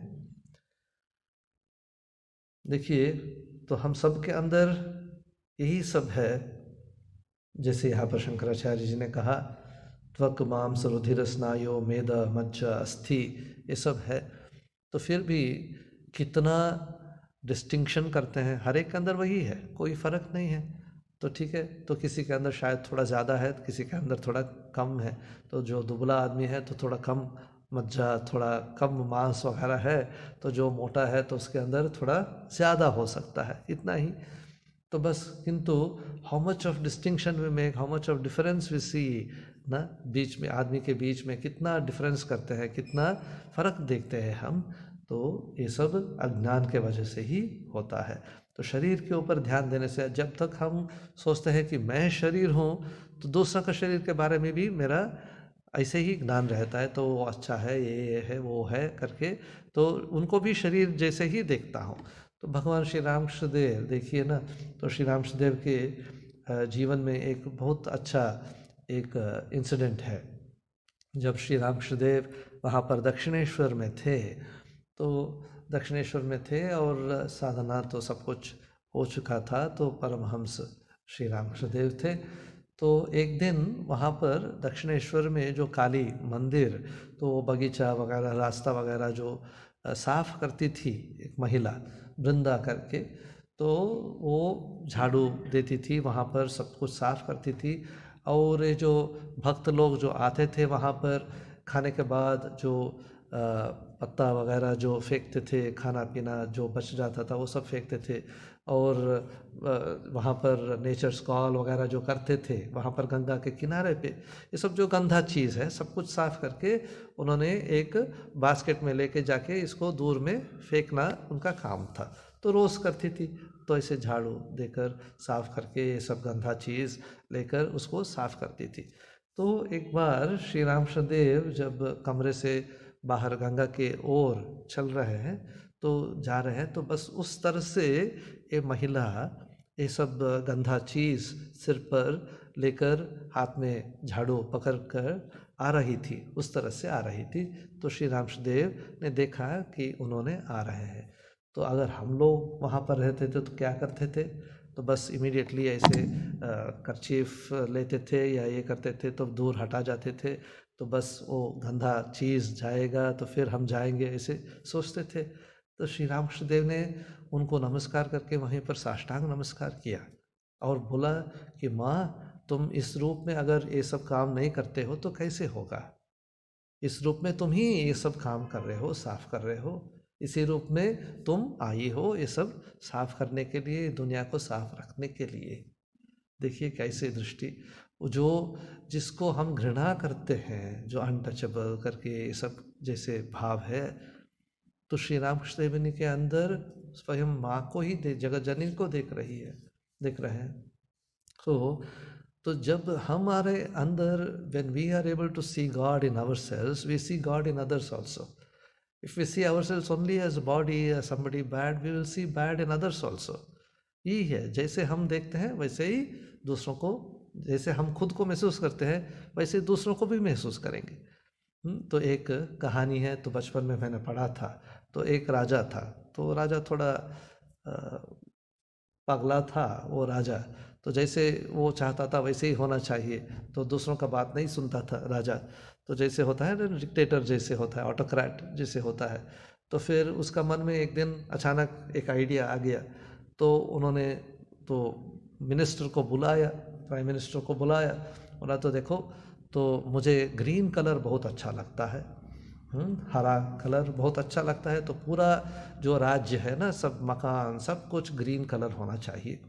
देखिए, तो हम सब के अंदर यही सब है, जैसे यहाँ पर शंकराचार्य जी ने कहा त्वक, मांस, रुधिर, स्नायु, मेदा, मज्जा, अस्थि, ये सब है। तो फिर भी कितना डिस्टिंक्शन करते हैं, हर एक के अंदर वही है, कोई फर्क नहीं है। तो ठीक है, तो किसी के अंदर शायद थोड़ा ज़्यादा है, किसी के अंदर थोड़ा कम है। तो जो दुबला आदमी है तो थोड़ा कम मज्जा, थोड़ा कम मांस वगैरह है, तो जो मोटा है तो उसके अंदर थोड़ा ज़्यादा हो सकता है, इतना ही। तो बस, किंतु how much of distinction we make, how much of difference we see ना, बीच में आदमी के बीच में कितना डिफरेंस करते हैं, कितना फ़र्क देखते हैं हम। तो ये सब अज्ञान के वजह से ही होता है। तो शरीर के ऊपर ध्यान देने से, जब तक हम सोचते हैं कि मैं शरीर हूँ, तो दूसरा का शरीर के बारे में भी मेरा ऐसे ही ज्ञान रहता है, तो वो अच्छा है, ये है, वो है करके, तो उनको भी शरीर जैसे ही देखता हूँ। तो भगवान श्री रामकृष्णदेव देखिए ना, तो श्री रामकृष्णदेव के जीवन में एक बहुत अच्छा एक इंसिडेंट है। जब श्री रामकृष्णदेव वहाँ पर दक्षिणेश्वर में थे, तो दक्षिणेश्वर में थे और साधना तो सब कुछ हो चुका था, तो परमहंस श्री रामकृष्णदेव थे। तो एक दिन वहाँ पर दक्षिणेश्वर में जो काली मंदिर, तो बगीचा वगैरह, रास्ता वगैरह जो साफ करती थी एक महिला वृंदा करके, तो वो झाड़ू देती थी, वहाँ पर सब कुछ साफ करती थी। और ये जो भक्त लोग जो आते थे वहाँ पर, खाने के बाद जो पत्ता वगैरह जो फेंकते थे, खाना पीना जो बच जाता था वो सब फेंकते थे। और वहाँ पर नेचर्स कॉल वगैरह जो करते थे वहाँ पर गंगा के किनारे पे, ये सब जो गंदा चीज़ है सब कुछ साफ़ करके उन्होंने एक बास्केट में लेके जाके इसको दूर में फेंकना उनका काम था। तो रोज़ करती थी, तो ऐसे झाड़ू देकर साफ़ करके ये सब गंदा चीज़ लेकर उसको साफ़ करती थी। तो एक बार श्री रामकृष्णदेव जब कमरे से बाहर गंगा के ओर चल रहे हैं, तो जा रहे हैं, तो बस उस तरह से ये महिला ये सब गंदा चीज़ सिर पर लेकर हाथ में झाड़ू पकड़ कर आ रही थी, उस तरह से आ रही थी। तो श्री रामकृष्णदेव ने देखा कि उन्होंने आ रहे हैं। तो अगर हम लोग वहाँ पर रहते थे तो क्या करते थे, तो बस इमीडिएटली ऐसे कर्चीफ लेते थे या ये करते थे, तो दूर हटा जाते थे। तो बस वो गंदा चीज़ जाएगा तो फिर हम जाएंगे, ऐसे सोचते थे। तो श्री रामकृष्णदेव ने उनको नमस्कार करके वहीं पर साष्टांग नमस्कार किया और बोला कि माँ, तुम इस रूप में अगर ये सब काम नहीं करते हो तो कैसे होगा। इस रूप में तुम ही ये सब काम कर रहे हो, साफ कर रहे हो, इसी रूप में तुम आई हो ये सब साफ करने के लिए, दुनिया को साफ रखने के लिए। देखिए कैसे दृष्टि, जो जिसको हम घृणा करते हैं, जो अनटचेबल करके ये सब जैसे भाव है, तो श्री रामकृष्ण देव जी के अंदर स्वयं माँ को ही जगत जननी को देख रही है, देख रहे हैं। तो जब हमारे अंदर, when we are able to see God in ourselves, we see God in others also. If we see ourselves only as a body, as somebody bad, we will see bad in others also. यही है, जैसे हम देखते हैं वैसे ही दूसरों को, जैसे हम खुद को महसूस करते हैं वैसे दूसरों को भी महसूस करेंगे। तो एक कहानी है, तो बचपन में मैंने पढ़ा था। तो एक राजा था, तो राजा थोड़ा पगला था वो राजा। तो जैसे वो चाहता था वैसे ही होना चाहिए, तो दूसरों का बात नहीं सुनता था राजा। तो जैसे होता है ना डिक्टेटर, जैसे होता है ऑटोक्रेट जैसे होता है। तो फिर उसका मन में एक दिन अचानक एक आइडिया आ गया। तो उन्होंने तो मिनिस्टर को बुलाया, प्राइम मिनिस्टर को बुलाया, बोला तो देखो, तो मुझे ग्रीन कलर बहुत अच्छा लगता है, हरा कलर बहुत अच्छा लगता है, तो पूरा जो राज्य है ना, सब मकान सब कुछ ग्रीन कलर होना चाहिए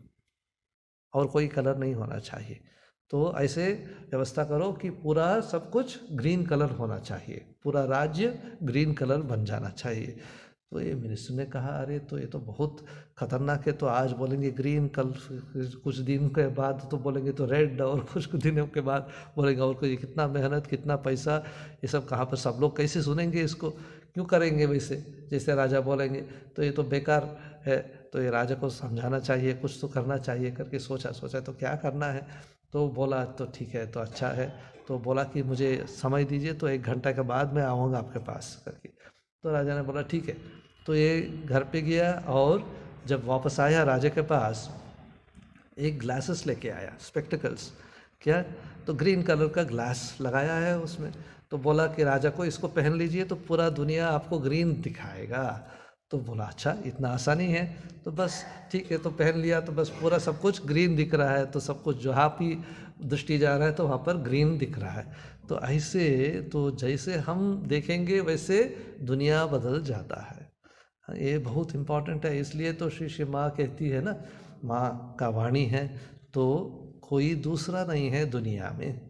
और कोई कलर नहीं होना चाहिए। तो ऐसे व्यवस्था करो कि पूरा सब कुछ ग्रीन कलर होना चाहिए, पूरा राज्य ग्रीन कलर बन जाना चाहिए। तो ये मिनिस्टर ने कहा, अरे तो ये तो बहुत खतरनाक है, तो आज बोलेंगे ग्रीन, कल कुछ दिन के बाद तो बोलेंगे तो रेड, और कुछ दिनों के बाद बोलेंगे, और कोई कितना मेहनत कितना पैसा, ये सब कहाँ पर, सब लोग कैसे सुनेंगे इसको, क्यों करेंगे वैसे जैसे राजा बोलेंगे, तो ये तो बेकार है। तो ये राजा को समझाना चाहिए, कुछ तो करना चाहिए करके सोचा तो क्या करना है। तो बोला तो ठीक है, तो अच्छा है। तो बोला कि मुझे समय दीजिए, तो 1 घंटा के बाद मैं आऊँगा आपके पास करके। तो राजा ने बोला ठीक है। तो ये घर पे गया, और जब वापस आया राजा के पास, एक ग्लासेस लेके आया, स्पेक्टिकल्स, क्या, तो ग्रीन कलर का ग्लास लगाया है उसमें। तो बोला कि राजा को इसको पहन लीजिए तो पूरा दुनिया आपको ग्रीन दिखाएगा। तो बोला अच्छा, इतना आसानी है, तो बस ठीक है, तो पहन लिया, तो बस पूरा सब कुछ ग्रीन दिख रहा है। तो सब कुछ जहाँ भी दृष्टि जा रहा है तो वहाँ पर ग्रीन दिख रहा है। तो ऐसे, तो जैसे हम देखेंगे वैसे दुनिया बदल जाता है। ये बहुत इम्पोर्टेंट है। इसलिए तो श्री श्री माँ कहती है ना, माँ का वाणी है, तो कोई दूसरा नहीं है दुनिया में,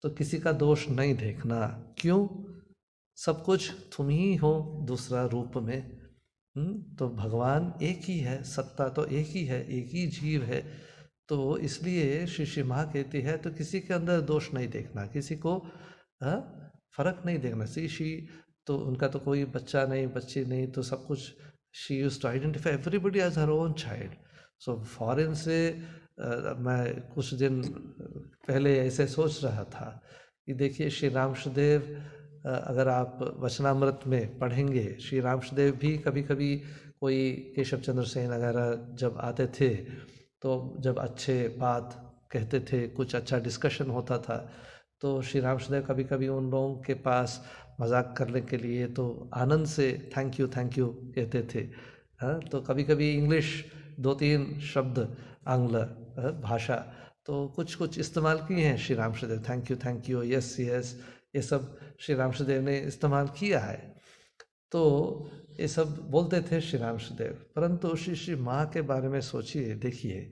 तो किसी का दोष नहीं देखना। क्यों? सब कुछ तुम ही हो दूसरा रूप में। तो भगवान एक ही है, सत्ता तो एक ही है, एक ही जीव है। तो इसलिए श्री श्री माँ कहती है, तो किसी के अंदर दोष नहीं देखना, किसी को फर्क नहीं देखना। शी तो उनका तो कोई बच्चा नहीं, बच्ची नहीं, तो सब कुछ she used to identify everybody as her own child. So foreign से मैं कुछ दिन पहले ऐसे सोच रहा था कि देखिए श्री रामकृष्णदेव, अगर आप वचनामृत में पढ़ेंगे, श्री रामकृष्णदेव भी कभी कभी कोई केशव चंद्र सेन वगैरह जब आते थे, तो जब अच्छे बात कहते थे, कुछ अच्छा डिस्कशन होता था, तो श्री रामकृष्णदेव कभी कभी उन लोगों के पास मजाक करने के लिए तो आनंद से थैंक यू कहते थे। हाँ, तो कभी कभी इंग्लिश 2-3 शब्द, आंग्ल भाषा, तो कुछ कुछ इस्तेमाल किए हैं Shri Ramakrishnadev, thank you, yes yes, ये सब श्री रामकृष्णदेव ने इस्तेमाल किया है। तो ये सब बोलते थे श्री रामकृष्णदेव। परंतु श्री श्री माँ के बारे में सोचिए, देखिए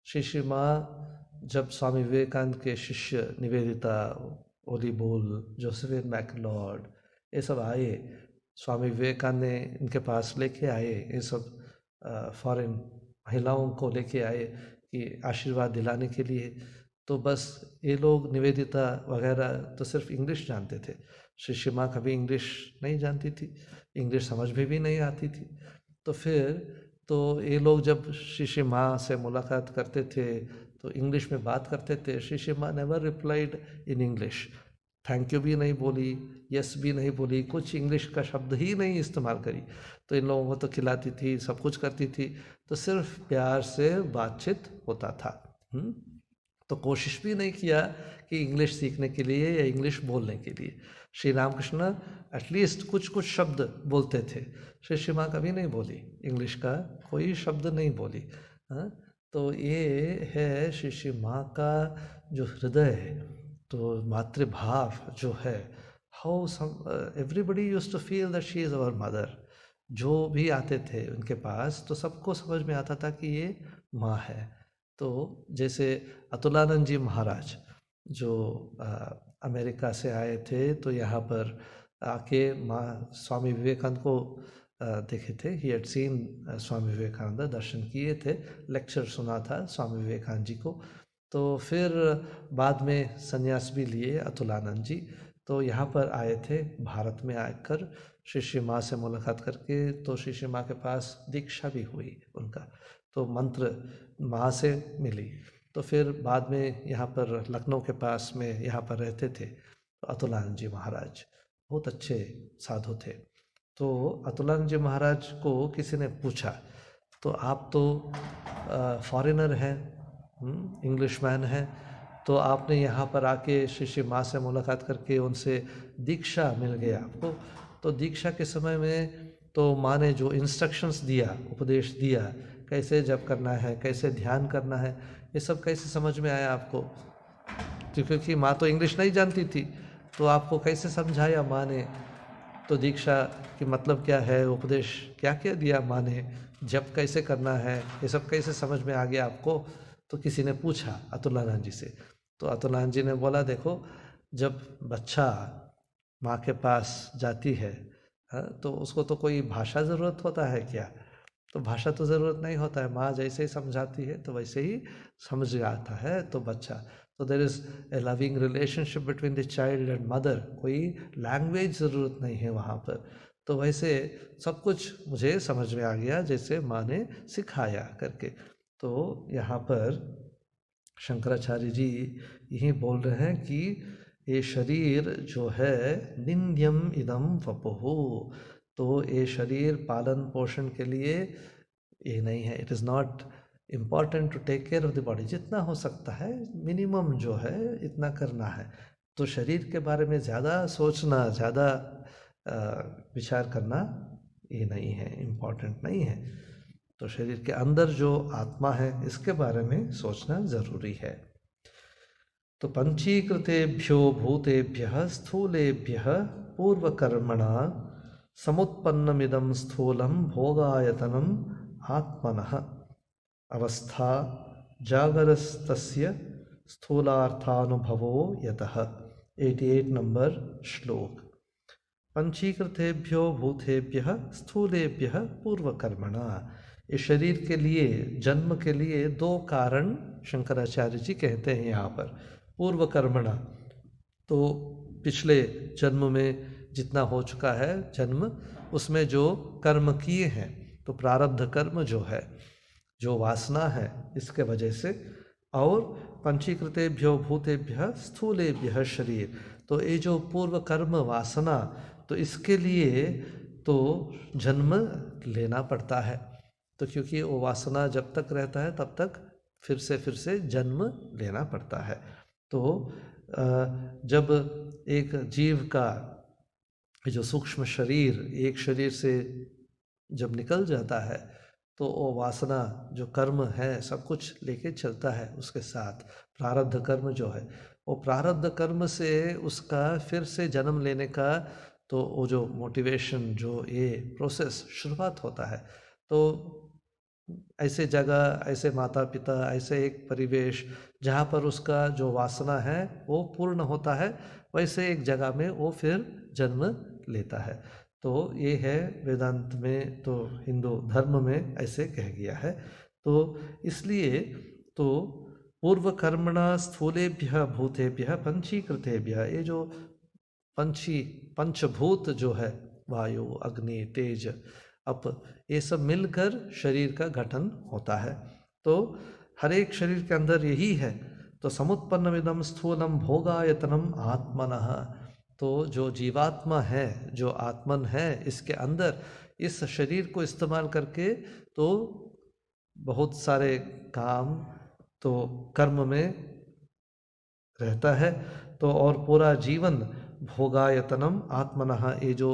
श्री श्री माँ जब स्वामी विवेकानंद के शिष्य निवेदिता, ओली बोल, जोसेफिन मैकलॉर्ड, ये सब आए, स्वामी विवेकानंद ने इनके पास लेके आए, ये सब फॉरेन महिलाओं को लेके आए कि आशीर्वाद दिलाने के लिए। तो बस ये लोग निवेदिता वगैरह तो सिर्फ इंग्लिश जानते थे, श्री श्री माँ कभी इंग्लिश नहीं जानती थी, इंग्लिश समझ में भी नहीं आती थी। तो फिर तो ये लोग जब श्री श्री माँ से मुलाकात करते थे तो इंग्लिश में बात करते थे। श्री श्री माँ never replied in English, thank you भी नहीं बोली, यस भी नहीं बोली, कुछ इंग्लिश का शब्द ही नहीं इस्तेमाल करी। तो इन लोगों को तो खिलाती थी, सब कुछ करती थी, तो सिर्फ प्यार से बातचीत होता था। तो कोशिश भी नहीं किया कि इंग्लिश सीखने के लिए या इंग्लिश बोलने के लिए। श्री रामकृष्ण एटलीस्ट कुछ कुछ शब्द बोलते थे, श्री श्री माँ कभी नहीं बोली, इंग्लिश का कोई शब्द नहीं बोली। तो ये है श्री श्री माँ का जो हृदय है, तो मातृभाव जो है, how some everybody used to feel that she is our mother. जो भी आते थे उनके पास तो सबको समझ में आता था कि ये माँ है। तो जैसे अतुलानंद जी महाराज जो अमेरिका से आए थे, तो यहाँ पर आके माँ स्वामी विवेकानंद को देखे थे। He had seen Swami Vivekananda, दर्शन किए थे, लेक्चर सुना था स्वामी विवेकानंद जी को। तो फिर बाद में संन्यास भी लिए अतुलानंद जी। तो यहाँ पर आए थे, भारत में आकर शिष्य माँ से मुलाकात करके, तो शिष्य माँ के पास दीक्षा भी हुई उनका, तो मंत्र माँ से मिली। तो फिर बाद में यहाँ पर लखनऊ के पास में यहाँ पर रहते थे तो अतुलानंद जी महाराज, बहुत अच्छे साधु थे। तो अतुलानंद जी महाराज को किसी ने पूछा, तो आप तो फॉरेनर हैं, इंग्लिश मैन हैं, तो आपने यहाँ पर आके शिष्य माँ से मुलाकात करके उनसे दीक्षा मिल गया आपको, तो दीक्षा के समय में तो माँ ने जो इंस्ट्रक्शंस दिया, उपदेश दिया, कैसे जप करना है, कैसे ध्यान करना है, ये सब कैसे समझ में आया आपको? क्योंकि माँ तो इंग्लिश नहीं जानती थी, तो आपको कैसे समझाया माँ ने? तो दीक्षा की मतलब क्या है, उपदेश क्या क्या दिया माँ ने, जप कैसे करना है, ये सब कैसे समझ में आ गया आपको? तो किसी ने पूछा अतुलानंद जी से। तो अतुलानंद जी ने बोला, देखो, जब बच्चा माँ के पास जाती है, तो उसको तो कोई भाषा ज़रूरत होता है क्या? तो भाषा तो ज़रूरत नहीं होता है, माँ जैसे ही समझाती है तो वैसे ही समझ आता है तो बच्चा। तो there is a loving relationship between the child and mother, कोई लैंग्वेज ज़रूरत नहीं है वहाँ पर। तो वैसे सब कुछ मुझे समझ में आ गया जैसे माँ ने सिखाया करके। तो यहाँ पर शंकराचार्य जी यही बोल रहे हैं कि ये शरीर जो है निंद्यम इदम वपुः, तो ये शरीर पालन पोषण के लिए ये नहीं है। It is not important to take care of the body, जितना हो सकता है मिनिमम जो है इतना करना है। तो शरीर के बारे में ज़्यादा सोचना, ज़्यादा विचार करना ये नहीं है, इम्पॉर्टेंट नहीं है। तो शरीर के अंदर जो आत्मा है इसके बारे में सोचना ज़रूरी है। तो पंचीकृतेभ्यो भूतेभ्यः स्थूलेभ्यः पूर्वकर्मणा समुत्पन्नमिदं स्थूलं भोगायतनम् आत्मनः अवस्था जागरस्तस्य स्थूलार्थानुभवो यतः। 88 नंबर श्लोक। पंचीकृतेभ्यो भूतेभ्यः स्थूलेभ्यः पूर्वकर्मणा, इस शरीर के लिए, जन्म के लिए दो कारण शंकराचार्य जी कहते हैं यहाँ पर। पूर्वकर्मणा, तो पिछले जन्म में जितना हो चुका है जन्म, उसमें जो कर्म किए हैं, तो प्रारब्ध कर्म जो है, जो वासना है, इसके वजह से। और पंचीकृतेभ्यो भूतेभ्यः स्थूलेभ्यः शरीर, तो ये जो पूर्व कर्म वासना, तो इसके लिए तो जन्म लेना पड़ता है। तो क्योंकि वो वासना जब तक रहता है तब तक फिर से जन्म लेना पड़ता है। तो जब एक जीव का जो सूक्ष्म शरीर एक शरीर से जब निकल जाता है, तो वो वासना जो कर्म है सब कुछ लेके चलता है उसके साथ। प्रारब्ध कर्म जो है, वो प्रारब्ध कर्म से उसका फिर से जन्म लेने का तो वो जो मोटिवेशन, जो ये प्रोसेस शुरुआत होता है। तो ऐसे जगह, ऐसे माता पिता, ऐसे एक परिवेश जहाँ पर उसका जो वासना है वो पूर्ण होता है, वैसे एक जगह में वो फिर जन्म लेता है। तो ये है वेदांत में, तो हिंदू धर्म में ऐसे कह गया है। तो इसलिए तो पूर्व कर्मणा स्थूलेभ्यः भूतेभ्यः पंचीकृतेभ्यः, ये जो पंचभूत जो है, वायु, अग्नि, तेज, अप, ये सब मिलकर शरीर का गठन होता है। तो हर एक शरीर के अंदर यही है। तो समुत्पन्नमिदं स्थूलम भोगायतनम आत्मनः, तो जो जीवात्मा है, जो आत्मन है, इसके अंदर इस शरीर को इस्तेमाल करके तो बहुत सारे काम तो कर्म में रहता है। तो और पूरा जीवन भोगायतनम आत्मनः, ये जो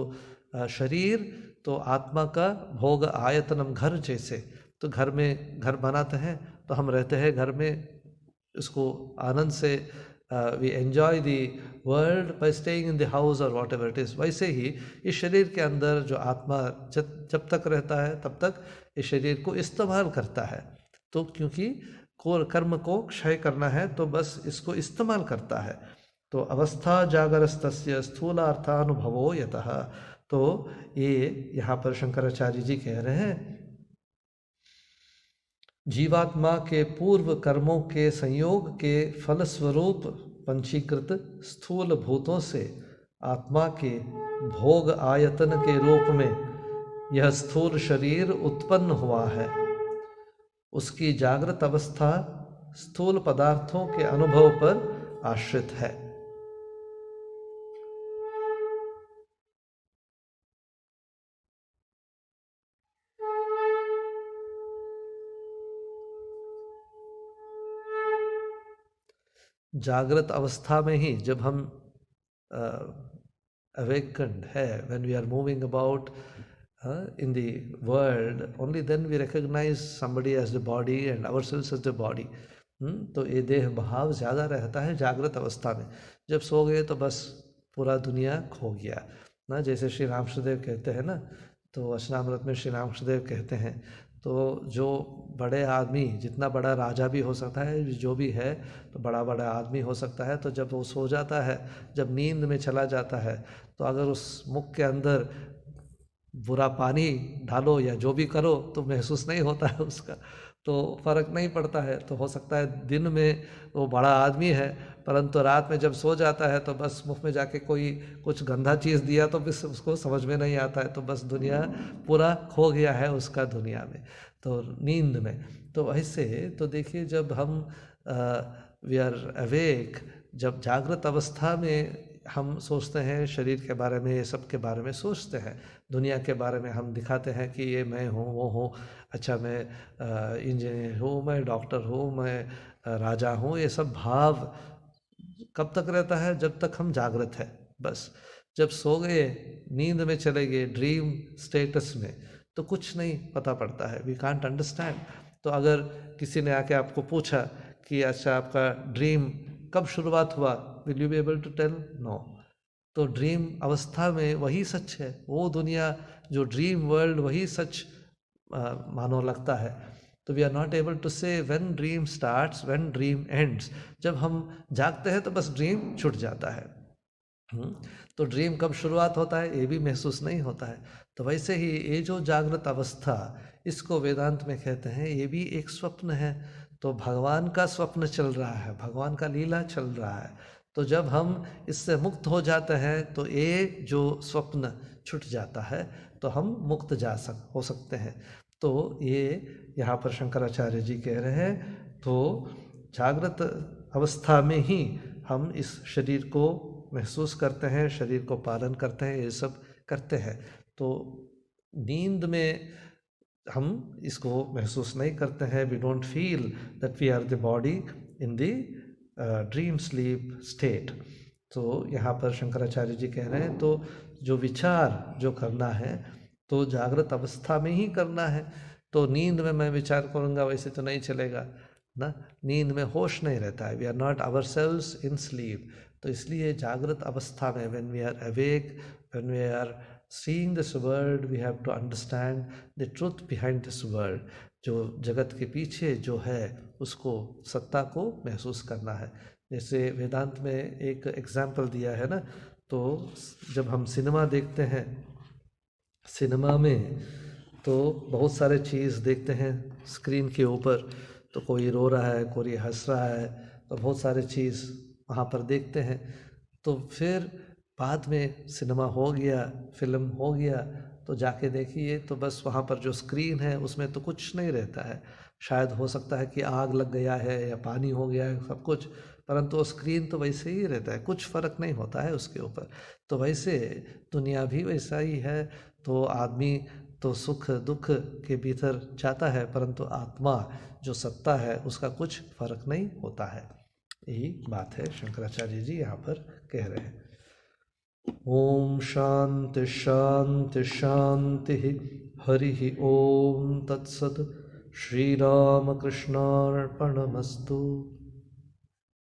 शरीर तो आत्मा का भोग आयतनम, घर जैसे। तो घर में घर बनाते हैं तो हम रहते हैं घर में, इसको आनंद से we enjoy the world by staying in the house और वॉट एवर इट इज़, वैसे ही इस शरीर के अंदर जो आत्मा जब तक रहता है तब तक इस शरीर को इस्तेमाल करता है। तो क्योंकि कर्म को क्षय करना है तो बस इसको इस्तेमाल करता है। तो अवस्था जागरस्तस्य स्थूलार्थानुभवो यतः, तो ये यहाँ पर शंकराचार्य जी कह रहे हैं जीवात्मा के पूर्व कर्मों के संयोग के फलस्वरूप पंचीकृत स्थूल भूतों से आत्मा के भोग आयतन के रूप में यह स्थूल शरीर उत्पन्न हुआ है। उसकी जागृत अवस्था स्थूल पदार्थों के अनुभव पर आश्रित है। जागृत अवस्था में ही जब हम awakened है, when we are moving about in the world, only then we recognize somebody as the body and ourselves as the body. तो ये देह भाव ज़्यादा रहता है जागृत अवस्था में। जब सो गए तो बस पूरा दुनिया खो गया ना, जैसे श्री रामकृष्णदेव कहते हैं ना, तो वचनामृत में श्री रामकृष्णदेव कहते हैं, तो जो बड़े आदमी, जितना बड़ा राजा भी हो सकता है, जो भी है तो बड़ा बड़ा आदमी हो सकता है, तो जब वो सो जाता है, जब नींद में चला जाता है, तो अगर उस मुख के अंदर बुरा पानी डालो या जो भी करो तो महसूस नहीं होता है उसका, तो फ़र्क नहीं पड़ता है। तो हो सकता है दिन में वो बड़ा आदमी है, परंतु रात में जब सो जाता है तो बस मुख में जाके कोई कुछ गंदा चीज़ दिया तो बस उसको समझ में नहीं आता है, तो बस दुनिया पूरा खो गया है उसका दुनिया में, तो नींद में। तो वैसे तो देखिए, जब हम वी आर अवेक, जब जागृत अवस्था में हम सोचते हैं शरीर के बारे में, ये सब के बारे में सोचते हैं, दुनिया के बारे में हम दिखाते हैं कि ये मैं हूँ, वो हूँ, अच्छा मैं इंजीनियर हूँ, मैं डॉक्टर हूँ, मैं राजा हूँ, ये सब भाव कब तक रहता है? जब तक हम जागृत हैं। बस जब सो गए, नींद में चले गए, ड्रीम स्टेटस में, तो कुछ नहीं पता पड़ता है, वी कांट अंडरस्टैंड। तो अगर किसी ने आके आपको पूछा कि अच्छा आपका ड्रीम कब शुरुआत हुआ, will you be able to tell? No. तो ड्रीम अवस्था में वही सच है, वो दुनिया जो ड्रीम वर्ल्ड वही सच मानो लगता है। तो we are not able to say when dream starts, when dream ends. जब हम जागते हैं तो बस ड्रीम छूट जाता है। तो ड्रीम कब शुरुआत होता है ये भी महसूस नहीं होता है। तो वैसे ही ये जो जागृत अवस्था, इसको वेदांत में कहते हैं ये भी एक स्वप्न है। तो भगवान का स्वप्न चल रहा है, भगवान का लीला चल रहा है। तो जब हम इससे मुक्त हो जाते हैं तो ये जो स्वप्न छूट जाता है, तो हम मुक्त हो सकते हैं। तो ये यहाँ पर शंकराचार्य जी कह रहे हैं, तो जागृत अवस्था में ही हम इस शरीर को महसूस करते हैं, शरीर को पालन करते हैं, ये सब करते हैं। तो नींद में हम इसको महसूस नहीं करते हैं, we don't feel that we are the body in the dream sleep state. तो यहाँ पर शंकराचार्य जी कह रहे हैं, तो जो विचार जो करना है तो जागृत अवस्था में ही करना है। तो नींद में मैं विचार करूँगा वैसे तो नहीं चलेगा ना, नींद में होश नहीं रहता है, we are not ourselves in sleep. तो इसलिए जागृत अवस्था में when we are awake, when we are seeing this world, we have to understand the truth behind this world. जो जगत के पीछे जो है उसको, सत्ता को महसूस करना है। जैसे वेदांत में एक एग्जाम्पल दिया है ना, तो जब हम सिनेमा देखते हैं, सिनेमा में तो बहुत सारे चीज़ देखते हैं स्क्रीन के ऊपर, तो कोई रो रहा है, कोई हंस रहा है, तो बहुत सारे चीज़ वहाँ पर देखते हैं। तो फिर बाद में सिनेमा हो गया, फिल्म हो गया, तो जाके देखिए तो बस वहाँ पर जो स्क्रीन है उसमें तो कुछ नहीं रहता है। शायद हो सकता है कि आग लग गया है या पानी हो गया है सब कुछ, परंतु वो स्क्रीन तो वैसे ही रहता है, कुछ फ़र्क नहीं होता है उसके ऊपर। तो वैसे दुनिया भी वैसा ही है। तो आदमी तो सुख दुख के भीतर जाता है, परंतु आत्मा जो सत्ता है उसका कुछ फ़र्क नहीं होता है। यही बात है शंकराचार्य जी यहाँ पर कह रहे हैं। ओम शांति शांति शांति। हरि ओम तत्सत्। श्री राम कृष्णार्पणमस्तु।